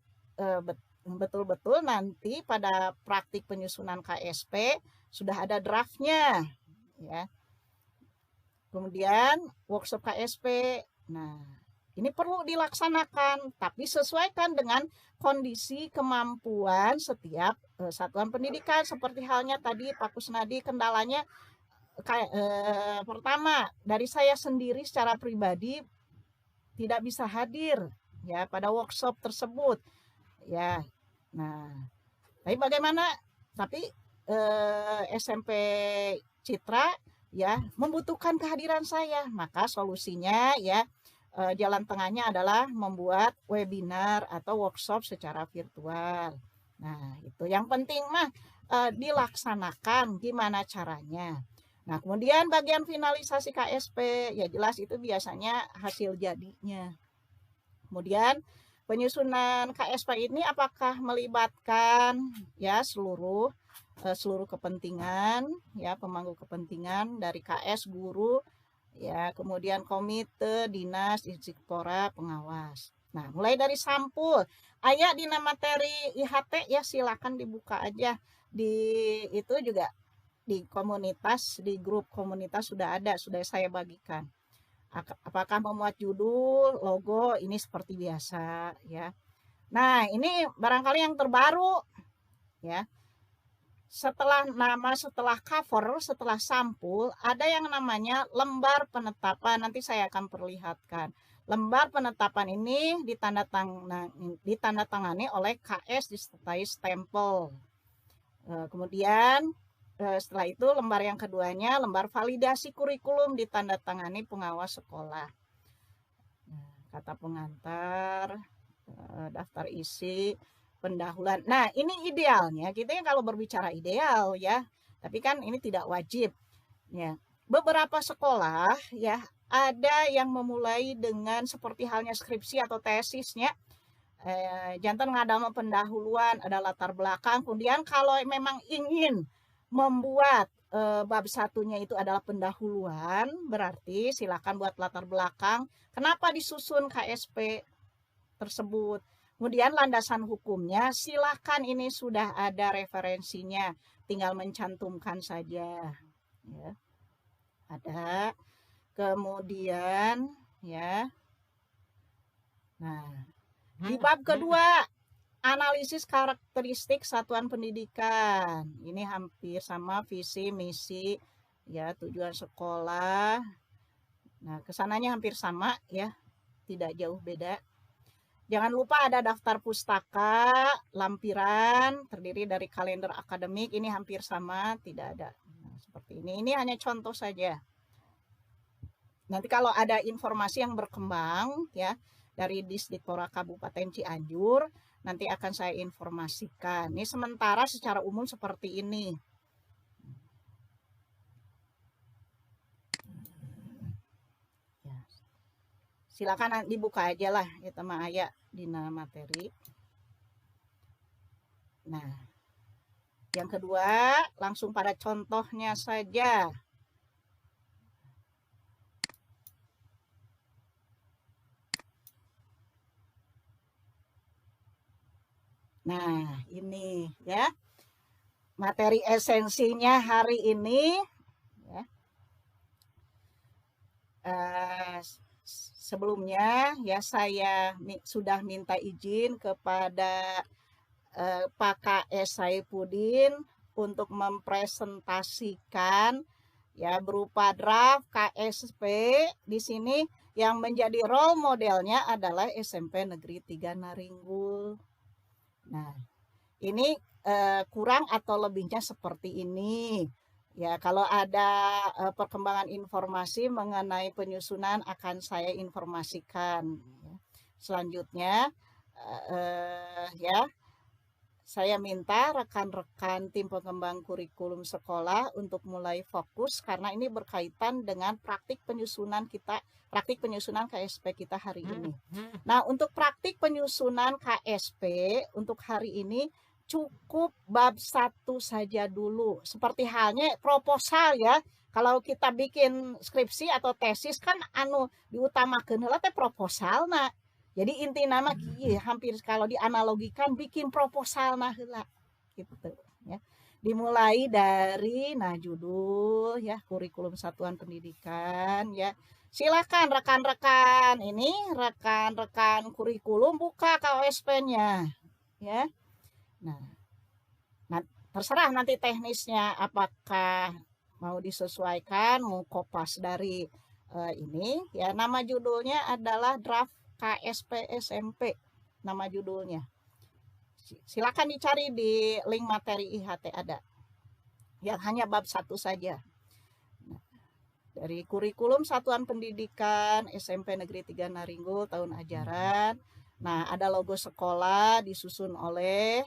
betul-betul nanti pada praktik penyusunan KSP sudah ada draftnya ya. Kemudian workshop KSP. Nah, ini perlu dilaksanakan, tapi sesuaikan dengan kondisi kemampuan setiap satuan pendidikan. Seperti halnya tadi Pak Kusnadi, kendalanya pertama dari saya sendiri secara pribadi tidak bisa hadir ya pada workshop tersebut ya. Nah, tapi bagaimana? Tapi SMP Citra ya membutuhkan kehadiran saya, maka solusinya ya jalan tengahnya adalah membuat webinar atau workshop secara virtual. Nah, itu yang penting mah dilaksanakan gimana caranya. Nah, kemudian bagian finalisasi KSP ya jelas itu biasanya hasil jadinya. Kemudian penyusunan KSP ini apakah melibatkan ya seluruh kepentingan ya, pemangku kepentingan dari KS, guru ya, kemudian komite, dinas, inspektorat, pengawas. Nah, mulai dari sampul aya dina materi IHT ya, silakan dibuka aja di itu juga di komunitas, di grup komunitas sudah ada, sudah saya bagikan. Apakah memuat judul, logo, ini seperti biasa ya. Nah, ini barangkali yang terbaru ya. Setelah nama, setelah cover, setelah sampul, ada yang namanya lembar penetapan. Nanti saya akan perlihatkan. Lembar penetapan ini ditandatangani oleh KS disertai stempel. Kemudian setelah itu lembar yang keduanya, lembar validasi kurikulum ditandatangani pengawas sekolah. Kata pengantar, daftar isi, pendahuluan. Nah, ini idealnya kita kalau berbicara ideal ya, tapi kan ini tidak wajib ya. Beberapa sekolah ya ada yang memulai dengan seperti halnya skripsi atau tesisnya. Jantan ngadama pendahuluan, ada latar belakang. Kemudian kalau memang ingin membuat bab satunya itu adalah pendahuluan, berarti silakan buat latar belakang kenapa disusun KSP tersebut. Kemudian landasan hukumnya silakan, ini sudah ada referensinya, tinggal mencantumkan saja ya. Ada. Kemudian ya. Nah, di bab kedua analisis karakteristik satuan pendidikan. Ini hampir sama, visi, misi, ya, tujuan sekolah. Nah, kesananya hampir sama ya, tidak jauh beda. Jangan lupa ada daftar pustaka, lampiran, terdiri dari kalender akademik. Ini hampir sama, tidak ada. Nah, seperti ini. Ini hanya contoh saja. Nanti kalau ada informasi yang berkembang ya dari Disdikpora Kabupaten Cianjur, nanti akan saya informasikan. Ini sementara secara umum seperti ini. Ya. Silakan dibuka aja lah ya teman aya dina materi. Nah, yang kedua langsung pada contohnya saja. Nah, ini ya materi esensinya hari ini ya. Sebelumnya ya saya sudah minta izin kepada Pak KS Saipudin untuk mempresentasikan ya berupa draft KSP. Di sini yang menjadi role modelnya adalah SMP Negeri 3 Naringgul. Nah, ini kurang atau lebihnya seperti ini. Ya, kalau ada perkembangan informasi mengenai penyusunan akan saya informasikan. Selanjutnya, ya, saya minta rekan-rekan tim pengembang kurikulum sekolah untuk mulai fokus karena ini berkaitan dengan praktik penyusunan kita, praktik penyusunan KSP kita hari ini. Nah, untuk praktik penyusunan KSP untuk hari ini cukup bab 1 saja dulu. Seperti halnya proposal ya. Kalau kita bikin skripsi atau tesis kan diutamakeun heula teh proposal. Nah, jadi inti nama hampir kalau dianalogikan bikin proposal nah heula gitu ya. Dimulai dari judul ya kurikulum satuan pendidikan ya. Silakan rekan-rekan ini rekan-rekan kurikulum buka KSP-nya ya. Nah, terserah nanti teknisnya apakah mau disesuaikan, mau kopas dari ini ya, nama judulnya adalah draft KSP SMP, nama judulnya. Silakan dicari di link materi IHT ada. Yang hanya bab 1 saja. Dari kurikulum Satuan Pendidikan SMP Negeri 3 Naringo tahun ajaran. Nah, ada logo sekolah disusun oleh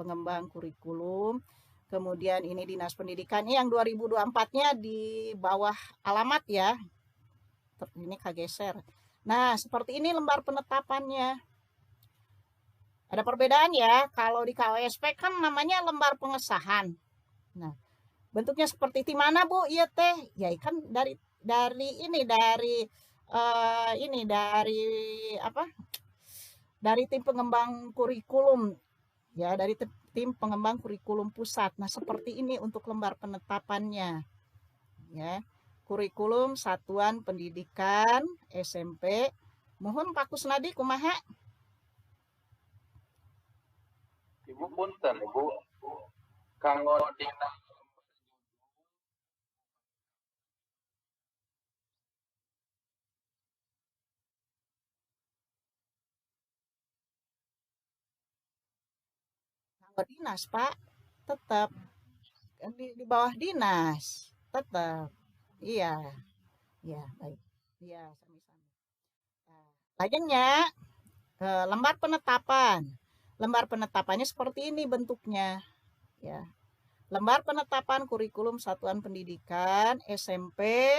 pengembang kurikulum. Kemudian ini Dinas Pendidikan. Ini yang 2024-nya di bawah alamat ya. Ini kegeser. Nah, seperti ini lembar penetapannya. Ada perbedaan ya. Kalau di KWSP kan namanya lembar pengesahan. Nah, bentuknya seperti di mana Bu? Iya teh, ya kan dari apa? Dari tim pengembang kurikulum ya, dari tim pengembang kurikulum pusat. Nah, seperti ini untuk lembar penetapannya. Ya. Kurikulum Satuan Pendidikan SMP. Mohon Pak Kusnadi kumaha? Ibu punten, Ibu. Kanggo dina Dinas Pak, tetap di bawah dinas, tetap. Iya, iya baik. Iya, sami-sami. Nah, selanjutnya lembar penetapan. Lembar penetapannya seperti ini bentuknya, ya. Lembar penetapan kurikulum Satuan Pendidikan SMP.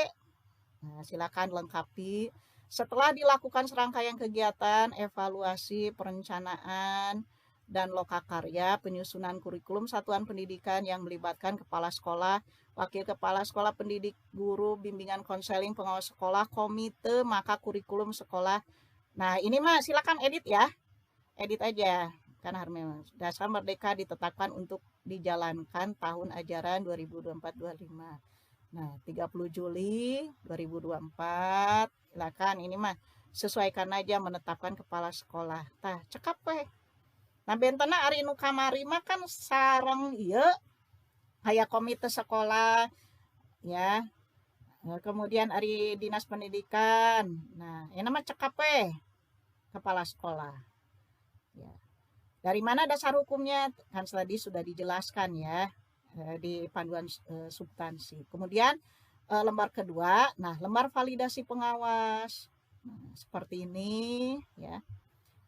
Nah, silakan lengkapi. Setelah dilakukan serangkaian kegiatan, evaluasi, perencanaan, dan lokakarya, penyusunan kurikulum Satuan Pendidikan yang melibatkan kepala sekolah, wakil kepala sekolah, pendidik, guru, bimbingan konseling, pengawas sekolah, komite, maka kurikulum sekolah. Nah, ini mah silakan edit ya. Edit aja. Karena dasar merdeka ditetapkan untuk dijalankan tahun ajaran 2024-25. Nah, 30 Juli 2024. Silakan ini mah sesuaikan aja menetapkan kepala sekolah. Tah, cekap weh. Nah, bentena ari nu kamari mah kan sareng ieu aya komite sekolah ya. Kemudian ari dinas pendidikan. Nah, ini mah cekap weh kepala sekolah. Ya. Dari mana dasar hukumnya? Kan tadi sudah dijelaskan ya di panduan substansi. Kemudian lembar kedua, nah lembar validasi pengawas. Nah, seperti ini ya.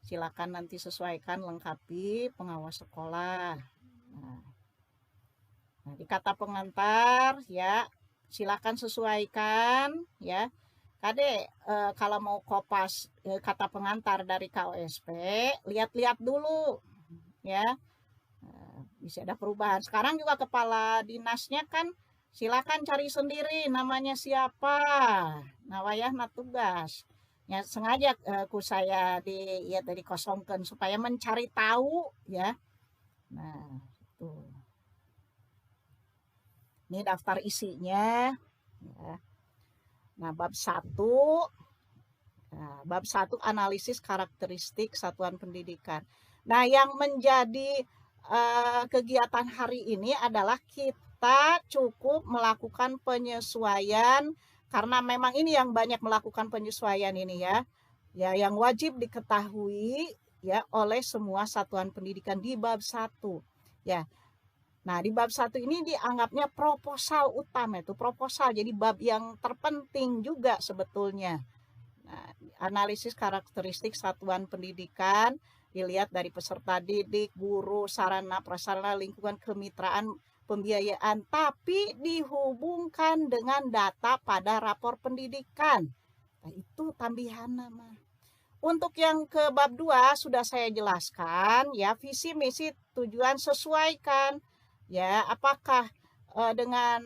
Silakan nanti sesuaikan lengkapi pengawas sekolah. Nah, di kata pengantar ya, silakan sesuaikan ya. Kade kalau mau kopas kata pengantar dari KOSP, lihat-lihat dulu ya. Bisa ada perubahan. Sekarang juga kepala dinasnya kan silakan cari sendiri namanya siapa. Nah, wayahna tugas. Ya sengaja ku saya dari kosongkan supaya mencari tahu ya. Nah, tuh. Ini daftar isinya ya. Nah, bab 1. Nah, bab 1 analisis karakteristik satuan pendidikan. Nah, yang menjadi kegiatan hari ini adalah kita cukup melakukan penyesuaian karena memang ini yang banyak melakukan penyesuaian ini ya. Ya, yang wajib diketahui ya oleh semua satuan pendidikan di bab 1. Ya. Nah, di bab 1 ini dianggapnya proposal utama, itu proposal. Jadi bab yang terpenting juga sebetulnya. Nah, analisis karakteristik satuan pendidikan dilihat dari peserta didik, guru, sarana prasarana, lingkungan kemitraan, pembiayaan, tapi dihubungkan dengan data pada rapor pendidikan. Nah, itu tambihanna mah. Untuk yang ke bab 2 sudah saya jelaskan ya, visi misi tujuan sesuaikan ya, apakah dengan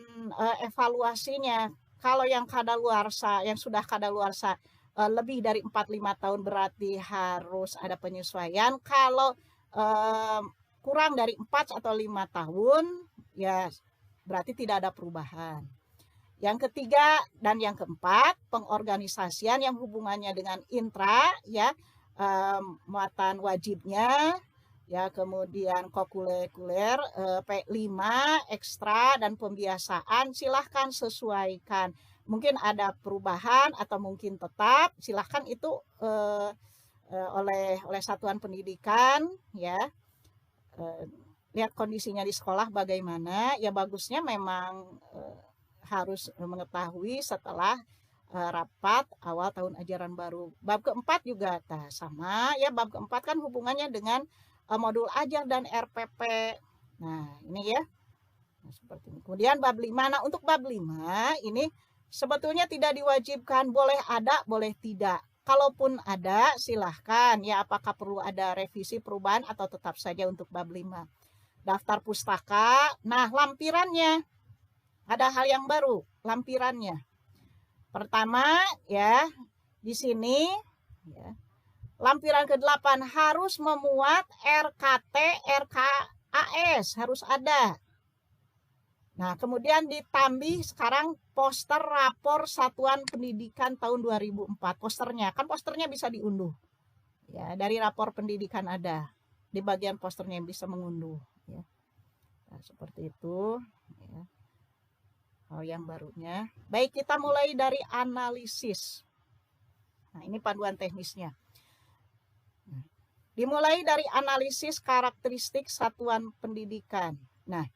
evaluasinya kalau yang kadaluarsa, yang sudah kadaluarsa lebih dari 4-5 tahun berarti harus ada penyesuaian. Kalau kurang dari 4 atau 5 tahun ya berarti tidak ada perubahan. Yang ketiga dan yang keempat, pengorganisasian yang hubungannya dengan intra ya, muatan wajibnya ya, kemudian kokurikuler, P5, ekstra dan pembiasaan, silahkan sesuaikan. Mungkin ada perubahan atau mungkin tetap, silahkan itu oleh satuan pendidikan, ya. Lihat kondisinya di sekolah bagaimana, ya bagusnya memang harus mengetahui setelah rapat awal tahun ajaran baru. Bab keempat juga sama, ya, bab keempat kan hubungannya dengan modul ajar dan RPP. Nah, ini ya. Nah, seperti ini. Kemudian bab 5. Nah, untuk bab 5 ini sebetulnya tidak diwajibkan, boleh ada, boleh tidak. Kalaupun ada, silahkan, ya, apakah perlu ada revisi perubahan atau tetap saja untuk bab 5. Daftar pustaka. Nah, lampirannya ada hal yang baru, lampirannya. Pertama, ya, di sini, ya, lampiran ke-8 harus memuat RKT, RKAS, harus ada. Nah, kemudian ditambah sekarang poster rapor Satuan Pendidikan tahun 2004. Posternya, kan posternya bisa diunduh. Ya, dari rapor pendidikan ada. Di bagian posternya bisa mengunduh. Ya. Nah, seperti itu. Ya. Hal yang barunya. Baik, kita mulai dari analisis. Nah, ini panduan teknisnya. Dimulai dari analisis karakteristik satuan pendidikan. Nah,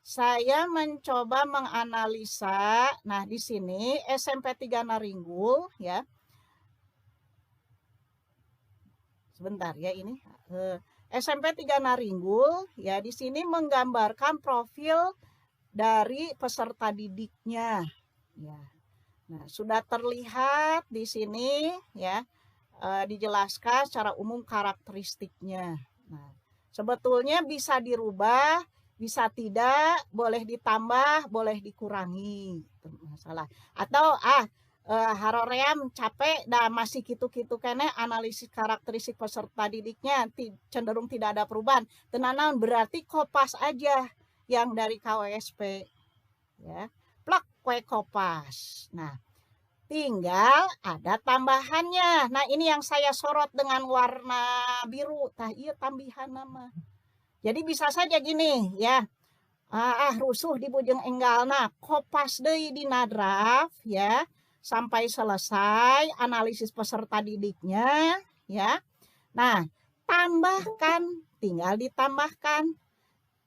saya mencoba menganalisa, nah di sini SMP 3 Naringgul, ya. Sebentar ya ini. SMP 3 Naringgul, ya, di sini menggambarkan profil dari peserta didiknya, ya. Nah, sudah terlihat di sini, ya, dijelaskan secara umum karakteristiknya. Nah, sebetulnya bisa dirubah, bisa tidak, boleh ditambah, boleh dikurangi, itu masalah. Atau haroream capek dah masih gitu-gitu kene analisis karakteristik peserta didiknya cenderung tidak ada perubahan. Tenanan berarti kopas aja yang dari KWSP, ya, plak kue kopas. Nah, tinggal ada tambahannya. Nah, ini yang saya sorot dengan warna biru. Tah iya tambahan nama. Jadi bisa saja gini, ya. Rusuh di bujeng enggalna, kopas deui dina draft, ya, sampai selesai analisis peserta didiknya, ya. Nah, tambahkan, tinggal ditambahkan.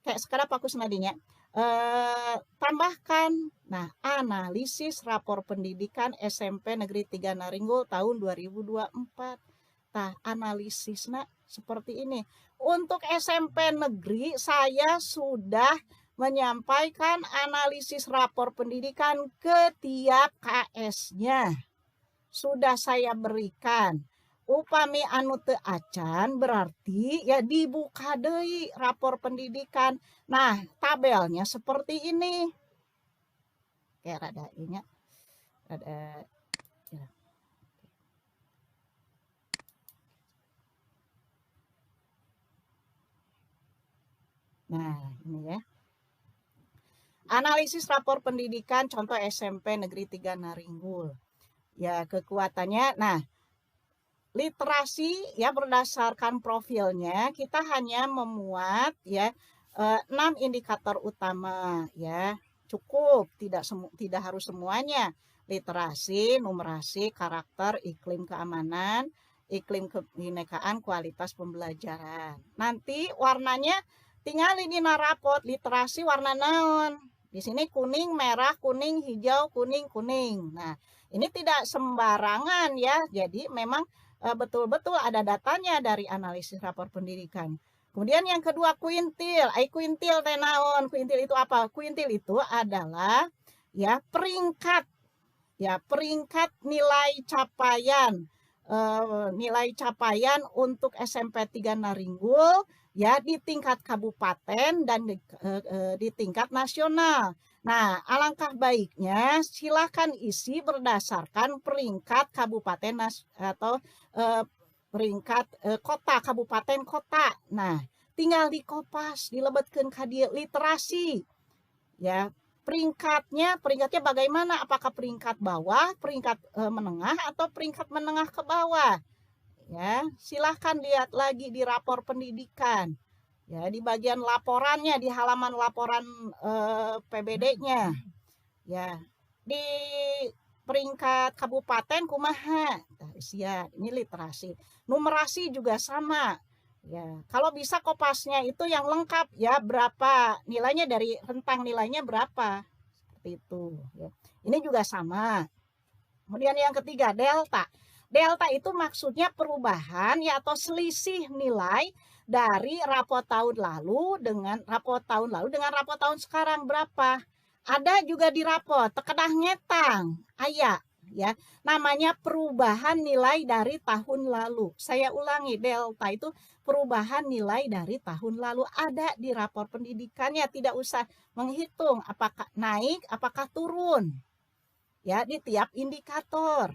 Kayak sekarang fokus nadinya. Tambahkan, nah, analisis rapor pendidikan SMP Negeri 3 Naringgul tahun 2024. Nah, analisisnya seperti ini. Untuk SMP negeri saya sudah menyampaikan analisis rapor pendidikan ke tiap KS-nya. Sudah saya berikan. Upami anu teu acan berarti ya dibuka deui rapor pendidikan. Nah, tabelnya seperti ini. Kayak rada inya. Rada ya. Nah, ini ya. Analisis rapor pendidikan contoh SMP Negeri 3 Naringgul. Ya, kekuatannya. Nah, literasi ya berdasarkan profilnya kita hanya memuat ya 6 indikator utama, ya. Cukup, tidak harus semuanya. Literasi, numerasi, karakter, iklim keamanan, iklim kebinekaan, kualitas pembelajaran. Nanti warnanya tinggal ini rapot literasi warna naon. Di sini kuning, merah, kuning, hijau, kuning, kuning. Nah, ini tidak sembarangan ya. Jadi memang betul-betul ada datanya dari analisis rapor pendidikan. Kemudian yang kedua kuintil. Kuintil teh naon? Kuintil itu apa? Kuintil itu adalah ya peringkat. Ya, peringkat nilai capaian. Nilai capaian untuk SMP 3 Naringgul ya di tingkat kabupaten dan di tingkat nasional. Nah, alangkah baiknya silakan isi berdasarkan peringkat kabupaten atau peringkat kota, kabupaten kota. Nah, tinggal dikopas, dilebetkeun ka dieu literasi. Ya, peringkatnya bagaimana? Apakah peringkat bawah, peringkat menengah atau peringkat menengah ke bawah? ya silahkan lihat lagi di rapor pendidikan, ya di bagian laporannya, di halaman laporan PBD-nya, ya di peringkat kabupaten kumaha ya, ini literasi. Numerasi juga sama, ya kalau bisa kopasnya itu yang lengkap, ya berapa nilainya, dari rentang nilainya berapa, seperti itu ya. Ini juga sama. Kemudian yang ketiga, delta. Delta itu maksudnya perubahan ya atau selisih nilai dari rapor tahun lalu dengan rapor tahun sekarang berapa. Ada juga di rapor tekedah ngetang aya, ya namanya perubahan nilai dari tahun lalu. Saya ulangi, delta itu perubahan nilai dari tahun lalu, ada di rapor pendidikannya, tidak usah menghitung apakah naik apakah turun, ya di tiap indikator.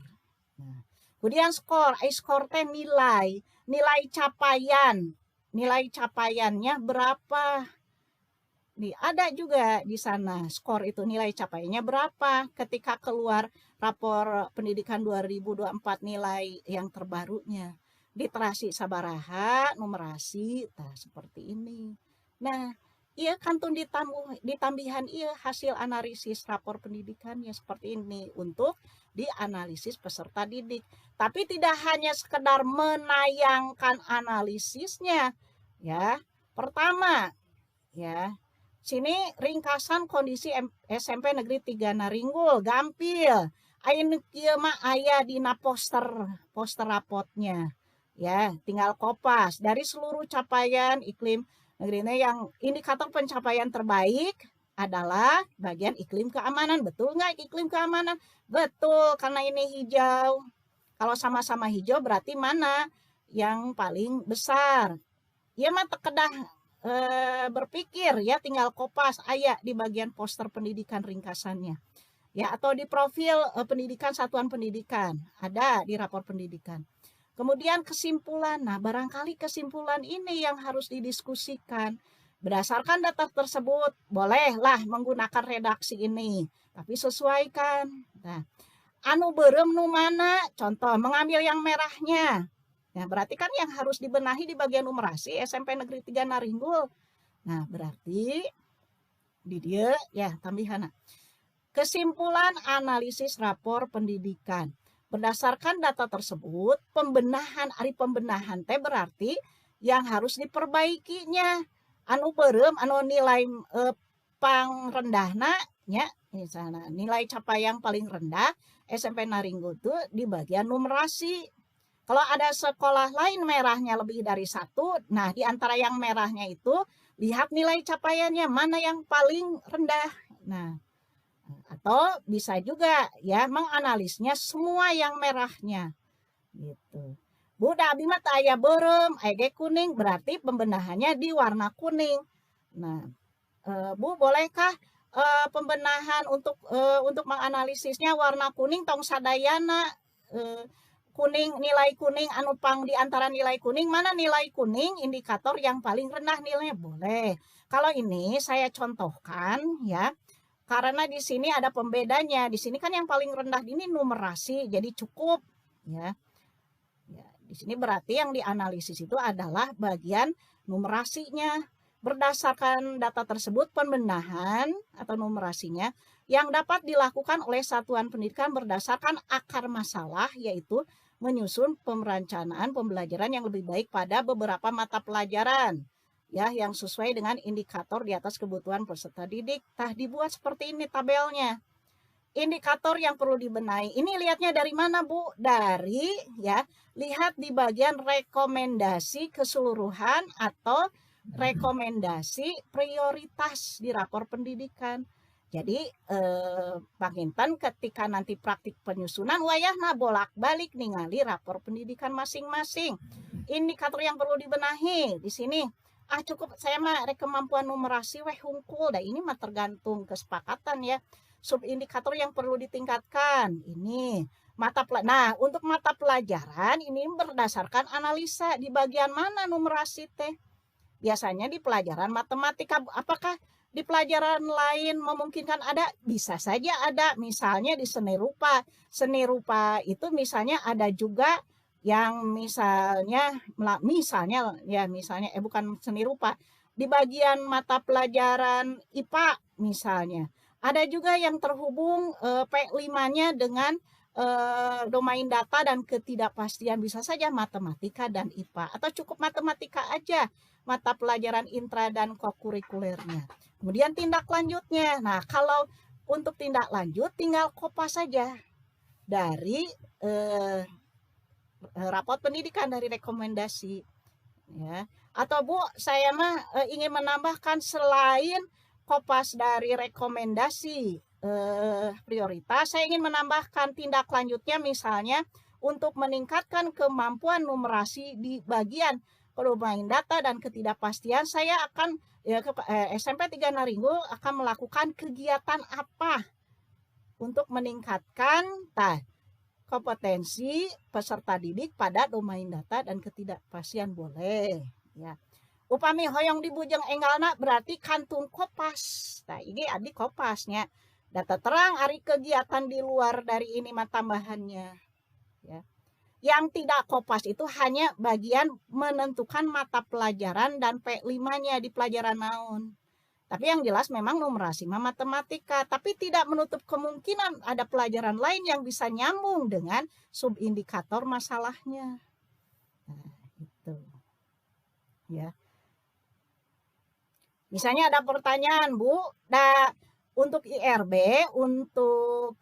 Nah, kemudian skor, skor teh nilai capaiannya berapa. Ada juga di sana skor itu, nilai capaiannya berapa ketika keluar rapor pendidikan 2024 nilai yang terbarunya. Literasi sabaraha, numerasi, seperti ini. Nah, iya kantun ditambihan iya hasil analisis rapor pendidikannya seperti ini untuk dianalisis peserta didik. Tapi tidak hanya sekedar menayangkan analisisnya, ya. Pertama, ya, sini ringkasan kondisi SMP Negeri 3 Naringgul, gampil. Ayeuna kieu mah aya dina poster rapotnya. Ya, tinggal kopas dari seluruh capaian iklim negerinya. Yang indikator pencapaian terbaik adalah bagian iklim keamanan. Betul nggak iklim keamanan? Betul, karena ini hijau. Kalau sama-sama hijau berarti mana yang paling besar? Ya mah tekedah berpikir, ya tinggal kopas aya di bagian poster pendidikan ringkasannya, ya atau di profil pendidikan satuan pendidikan, ada di rapor pendidikan. Kemudian kesimpulan, nah barangkali kesimpulan ini yang harus didiskusikan. Berdasarkan data tersebut bolehlah menggunakan redaksi ini, tapi sesuaikan. Nah, anu beureum nu mana, contoh mengambil yang merahnya. Nah, berarti kan yang harus dibenahi di bagian numerasi SMP Negeri 3 Naringgul. Nah, berarti di dia ya tambihana. Kesimpulan analisis rapor pendidikan. Berdasarkan data tersebut, pembenahan teh berarti yang harus diperbaikinya. Anu beureum, anu nilai pang rendahna nya, misalnya nilai capaian paling rendah SMP Naringgul itu di bagian numerasi. Kalau ada sekolah lain merahnya lebih dari 1, nah di antara yang merahnya itu lihat nilai capaiannya mana yang paling rendah. Nah, atau bisa juga ya menganalisnya semua yang merahnya gitu. Bu, da abdi mah aya beureum, aya kuning, berarti pembenahannya di warna kuning. Nah, Bu bolehkah pembenahan untuk menganalisisnya warna kuning tong sadayana, kuning, nilai kuning anu pang di antara nilai kuning, mana nilai kuning indikator yang paling rendah nilainya? Boleh. Kalau ini saya contohkan ya, karena di sini ada pembedanya. Di sini kan yang paling rendah ini numerasi, jadi cukup ya. Ya, di sini berarti yang dianalisis itu adalah bagian numerasinya. Berdasarkan data tersebut, pembenahan atau numerasinya yang dapat dilakukan oleh satuan pendidikan berdasarkan akar masalah, yaitu menyusun perencanaan pembelajaran yang lebih baik pada beberapa mata pelajaran, ya yang sesuai dengan indikator di atas kebutuhan peserta didik. Dibuat seperti ini tabelnya. Indikator yang perlu dibenahi. Ini lihatnya dari mana, Bu? Dari ya, lihat di bagian rekomendasi keseluruhan atau rekomendasi prioritas di rapor pendidikan. Jadi Pak Intan ketika nanti praktik penyusunan wayahna bolak-balik ningali rapor pendidikan masing-masing. Indikator yang perlu dibenahi di sini. Cukup saya mah kemampuan numerasi weh hungkul. Ini mah tergantung kesepakatan ya. Subindikator yang perlu ditingkatkan ini nah untuk mata pelajaran ini berdasarkan analisa di bagian mana numerasi teh. Biasanya di pelajaran matematika. Apakah di pelajaran lain memungkinkan ada? Bisa saja ada, misalnya di seni rupa. Seni rupa itu misalnya ada juga yang misalnya bukan seni rupa, di bagian mata pelajaran IPA misalnya. Ada juga yang terhubung P5-nya dengan domain data dan ketidakpastian, bisa saja matematika dan IPA, atau cukup matematika aja mata pelajaran intra dan kokurikulernya. Kemudian tindak lanjutnya. Nah, kalau untuk tindak lanjut tinggal kopas saja dari rapot pendidikan, dari rekomendasi, ya. Atau Bu, saya mah ingin menambahkan selain kopas dari rekomendasi prioritas, saya ingin menambahkan tindak lanjutnya, misalnya untuk meningkatkan kemampuan numerasi di bagian domain data dan ketidakpastian, saya akan SMP 3 Naringgo akan melakukan kegiatan apa untuk meningkatkan kompetensi peserta didik pada domain data dan ketidakpastian, boleh ya. Upami hoyong di bujeng enggalna berarti kantun kopas. Nah, ini adi kopasnya. Data terang ari kegiatan di luar dari ini mah tambahannya. Ya. Yang tidak kopas itu hanya bagian menentukan mata pelajaran dan P5-nya di pelajaran naon. Tapi yang jelas memang numerasi mah matematika, tapi tidak menutup kemungkinan ada pelajaran lain yang bisa nyambung dengan subindikator masalahnya. Nah, itu. Ya. Misalnya ada pertanyaan, Bu, untuk IRB, untuk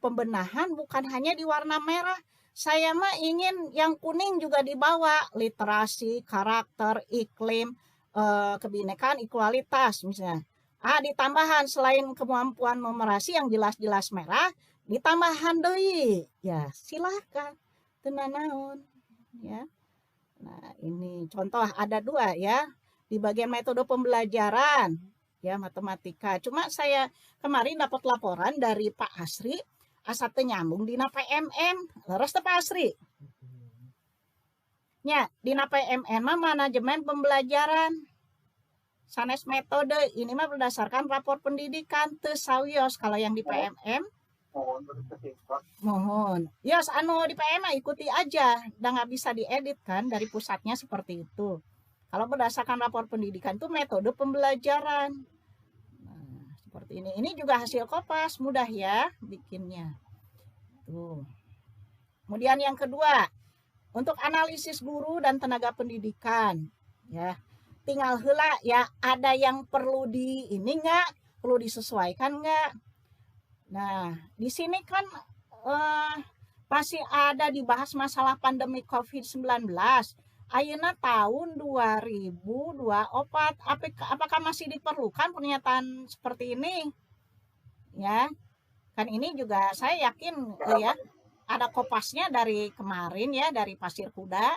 pembenahan bukan hanya di warna merah. Saya mah ingin yang kuning juga dibawa, literasi, karakter, iklim, kebinekaan, ekualitas misalnya. Ditambahan selain kemampuan numerasi yang jelas-jelas merah, ditambahan deui. Ya, silahkan. Tenanaun, ya. Nah, ini contoh ada 2 ya. Di bagian metode pembelajaran, ya, matematika. Cuma saya kemarin dapat laporan dari Pak Asri, asa teu nyambung dina PMN. Leres teh Pak Asri? Nya, dina PMN mah manajemen pembelajaran. Sanes metode, ini mah berdasarkan rapor pendidikan, teu sawios. Kalau yang di PMM mohon. Yos, di PMM ikuti aja, udah nggak bisa diedit kan dari pusatnya seperti itu. Kalau berdasarkan rapor pendidikan itu metode pembelajaran. Nah, seperti ini. Ini juga hasil kopas, mudah ya bikinnya. Tuh. Kemudian yang kedua, untuk analisis guru dan tenaga pendidikan, ya. Tinggal heula ya, ada yang perlu perlu disesuaikan enggak? Nah, di sini kan masih ada dibahas masalah pandemi COVID-19. Ayeuna tahun 2024, apakah masih diperlukan pernyataan seperti ini? Ya, kan ini juga saya yakin ya ada kopasnya dari kemarin ya, dari Pasir Kuda.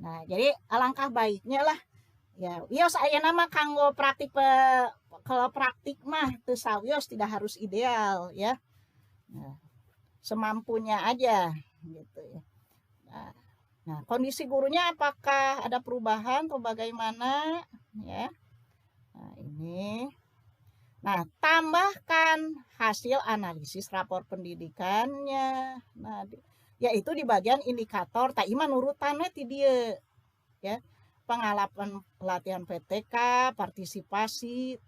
Nah, jadi alangkah baiknya lah ya, wios ayeuna mah kanggo praktik kalau praktik mah teu sawios, tidak harus ideal ya. Nah, semampunya aja gitu ya. Nah, kondisi gurunya apakah ada perubahan atau bagaimana ya? Nah, ini. Nah, tambahkan hasil analisis rapor pendidikannya. Nah, yaitu di bagian indikator tak iman urutannya ti dieu ya. Pengalaman pelatihan PTK, partisipasi,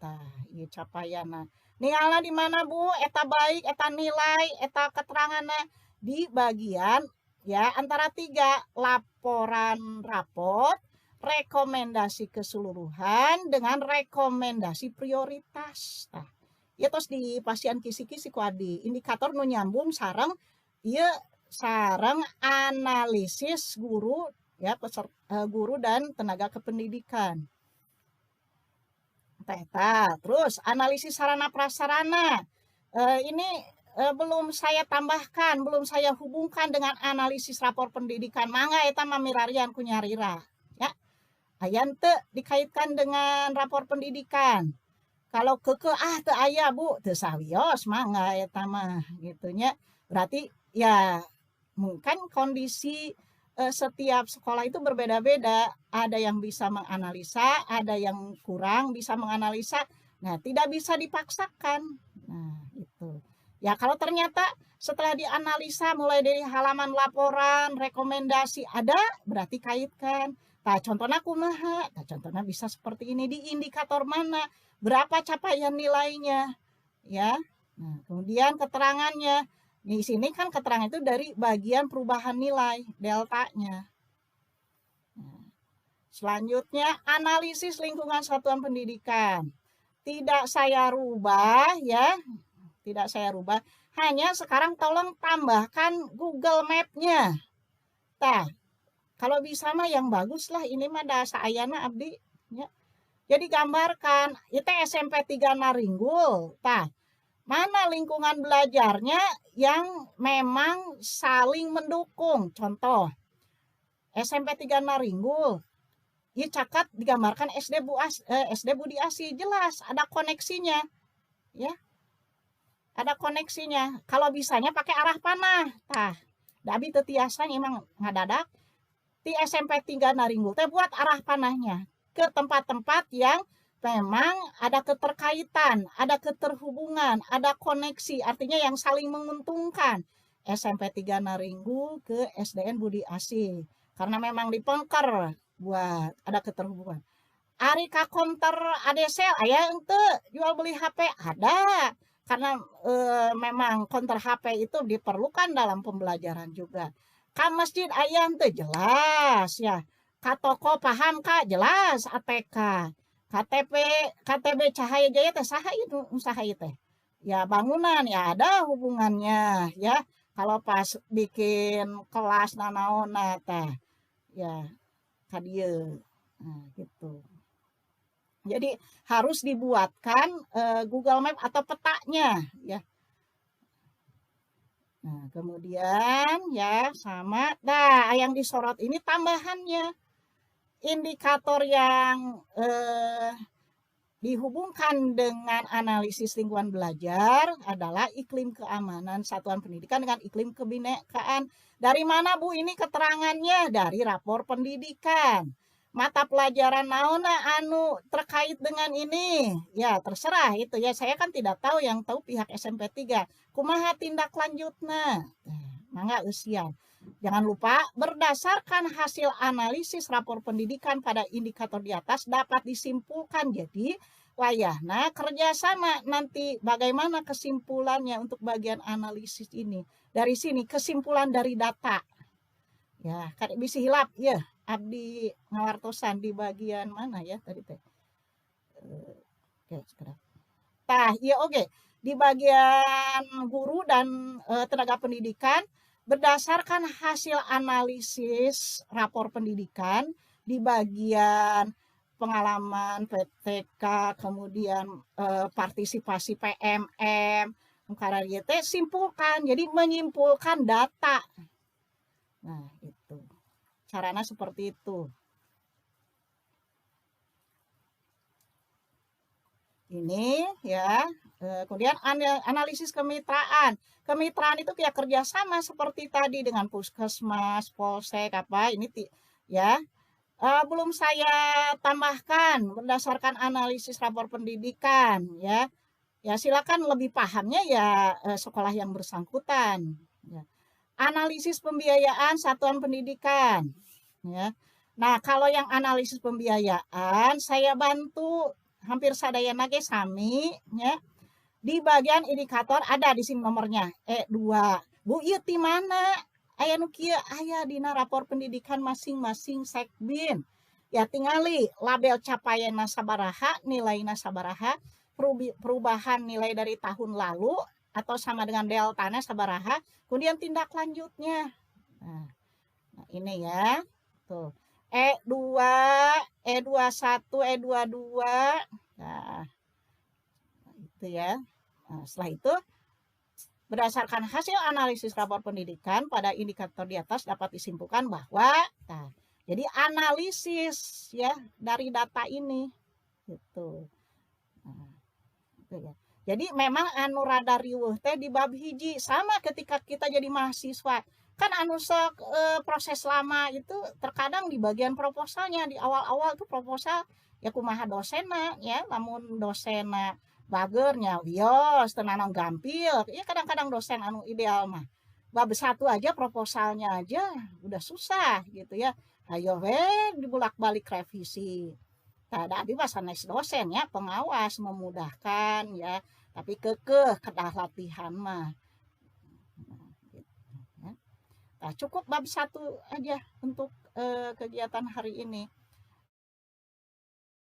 ieu capaianna. Ningalna di mana Bu? Eta baik, eta nilai, eta keteranganna di bagian ya antara 3, laporan rapot, rekomendasi keseluruhan dengan rekomendasi prioritas. Nah, ieu tos di pasien kisi-kisi ku adi indikator nu nyambung sareng ieu sareng analisis guru ya, guru dan tenaga kependidikan. Terus analisis sarana prasarana. Ini belum saya tambahkan, belum saya hubungkan dengan analisis rapor pendidikan. Mangga eta mamirarian ku nyarira. Ya. Ayan teu dikaitkan dengan rapor pendidikan. Kalau teu aya Bu, teu sawios mangga eta mah gitunya. Berarti ya mungkin kondisi setiap sekolah itu berbeda-beda. Ada yang bisa menganalisa, ada yang kurang bisa menganalisa. Nah, tidak bisa dipaksakan. Nah, itu. Ya, kalau ternyata Setelah dianalisa mulai dari halaman laporan, rekomendasi ada, berarti kaitkan. Nah, contohnya kumaha? Nah, contohnya bisa seperti ini, di indikator mana? Berapa capaian nilainya? Ya. Nah, kemudian keterangannya. Di sini kan keterangan itu dari bagian perubahan nilai, deltanya. Nah, selanjutnya analisis lingkungan satuan pendidikan. Tidak saya rubah ya, tidak saya rubah. Hanya sekarang tolong tambahkan Google Map-nya. Tah, kalau bisa mah yang bagus lah, ini mah dasa ayana abdi. Ya. Jadi gambarkan, itu SMP 3 Naringgul. Tah, mana lingkungan belajarnya yang memang saling mendukung. Contoh, SMP 3 Naringgul. Ya cakat digambarkan SD Budi Asi, jelas ada koneksinya. Ya. Ada koneksinya. Kalau bisanya pakai arah panah. Tah, dabi teu tiasa emang ngadadak di SMP 3 Naringgul teh buat arah panahnya ke tempat-tempat yang memang ada keterkaitan, ada keterhubungan, ada koneksi, artinya yang saling menguntungkan. SMP 3 Naringgul ke SDN Budi Asi. Karena memang dipengker buat ada keterhubungan. Ari ka konter ADSL aya henteu jual beli HP ada. Karena memang konter HP itu diperlukan dalam pembelajaran juga. Ka masjid aya henteu jelas ya. Ka toko paham ka jelas ATK. KTB Cahaya Jaya teh saha itu usaha teh. Ya bangunan ya ada hubungannya ya. Kalau pas bikin kelas nanaona teh ya ka dieu. Nah, gitu. Jadi harus dibuatkan Google Map atau petanya ya. Nah, kemudian ya sama. Nah, yang disorot ini tambahannya. Indikator yang dihubungkan dengan analisis lingkungan belajar adalah iklim keamanan satuan pendidikan dengan iklim kebinekaan. Dari mana Bu ini keterangannya? Dari rapor pendidikan. Mata pelajaran naona anu terkait dengan ini? Ya terserah itu ya, saya kan tidak tahu, yang tahu pihak SMP 3. Kumaha tindak lanjutna? Mangga usian. Jangan lupa berdasarkan hasil analisis rapor pendidikan pada indikator di atas dapat disimpulkan. Jadi wayahna kerjasama nanti bagaimana kesimpulannya untuk bagian analisis ini. Dari sini kesimpulan dari data. Ya, kan bisa hilap ya. Abdi ngawartosan di bagian mana ya tadi teh? Oke, sekarang. Tah, iya oke. Di bagian guru dan tenaga pendidikan berdasarkan hasil analisis rapor pendidikan di bagian pengalaman PTK, kemudian partisipasi PMM, simpulkan. Jadi menyimpulkan data. Nah, itu. Caranya seperti itu. Ini ya. Kemudian analisis kemitraan. Kemitraan itu kayak kerjasama seperti tadi dengan puskesmas, polsek apa ini ya. Belum saya tambahkan berdasarkan analisis rapor pendidikan ya. Ya silakan lebih pahamnya ya sekolah yang bersangkutan. Ya. Analisis pembiayaan satuan pendidikan. Ya. Nah kalau yang analisis pembiayaan saya bantu hampir sadayana ge sami ya. Di bagian indikator ada di sini nomornya E2. Bu ieu ti mana? Aya nu kieu aya dina rapor pendidikan masing-masing sekbin. Ya tingali label capaianna sabaraha, nilaina sabaraha, perubahan nilai dari tahun lalu atau sama dengan deltanya sabaraha, kemudian tindak lanjutnya. Nah ini ya. Tuh. E2, E21, E22. Nah, itu ya. Nah, setelah itu berdasarkan hasil analisis rapor pendidikan pada indikator di atas dapat disimpulkan bahwa jadi analisis ya dari data ini gitu. Nah, itu ya. Jadi memang anu rada riweuh teh di bab hiji sama ketika kita jadi mahasiswa. Kan anu sok proses lama itu terkadang di bagian proposalnya di awal-awal tuh proposal ya kumaha dosena ya, namun dosena bagernya wios tenanang gampil ya kadang-kadang dosen anu ideal mah bab satu aja proposalnya aja udah susah gitu ya ayo we dibulak-balik revisi tak abi mah sanes dosen ya pengawas memudahkan ya tapi kekeh kedah latihan mah. Nah, cukup bab satu aja untuk kegiatan hari ini.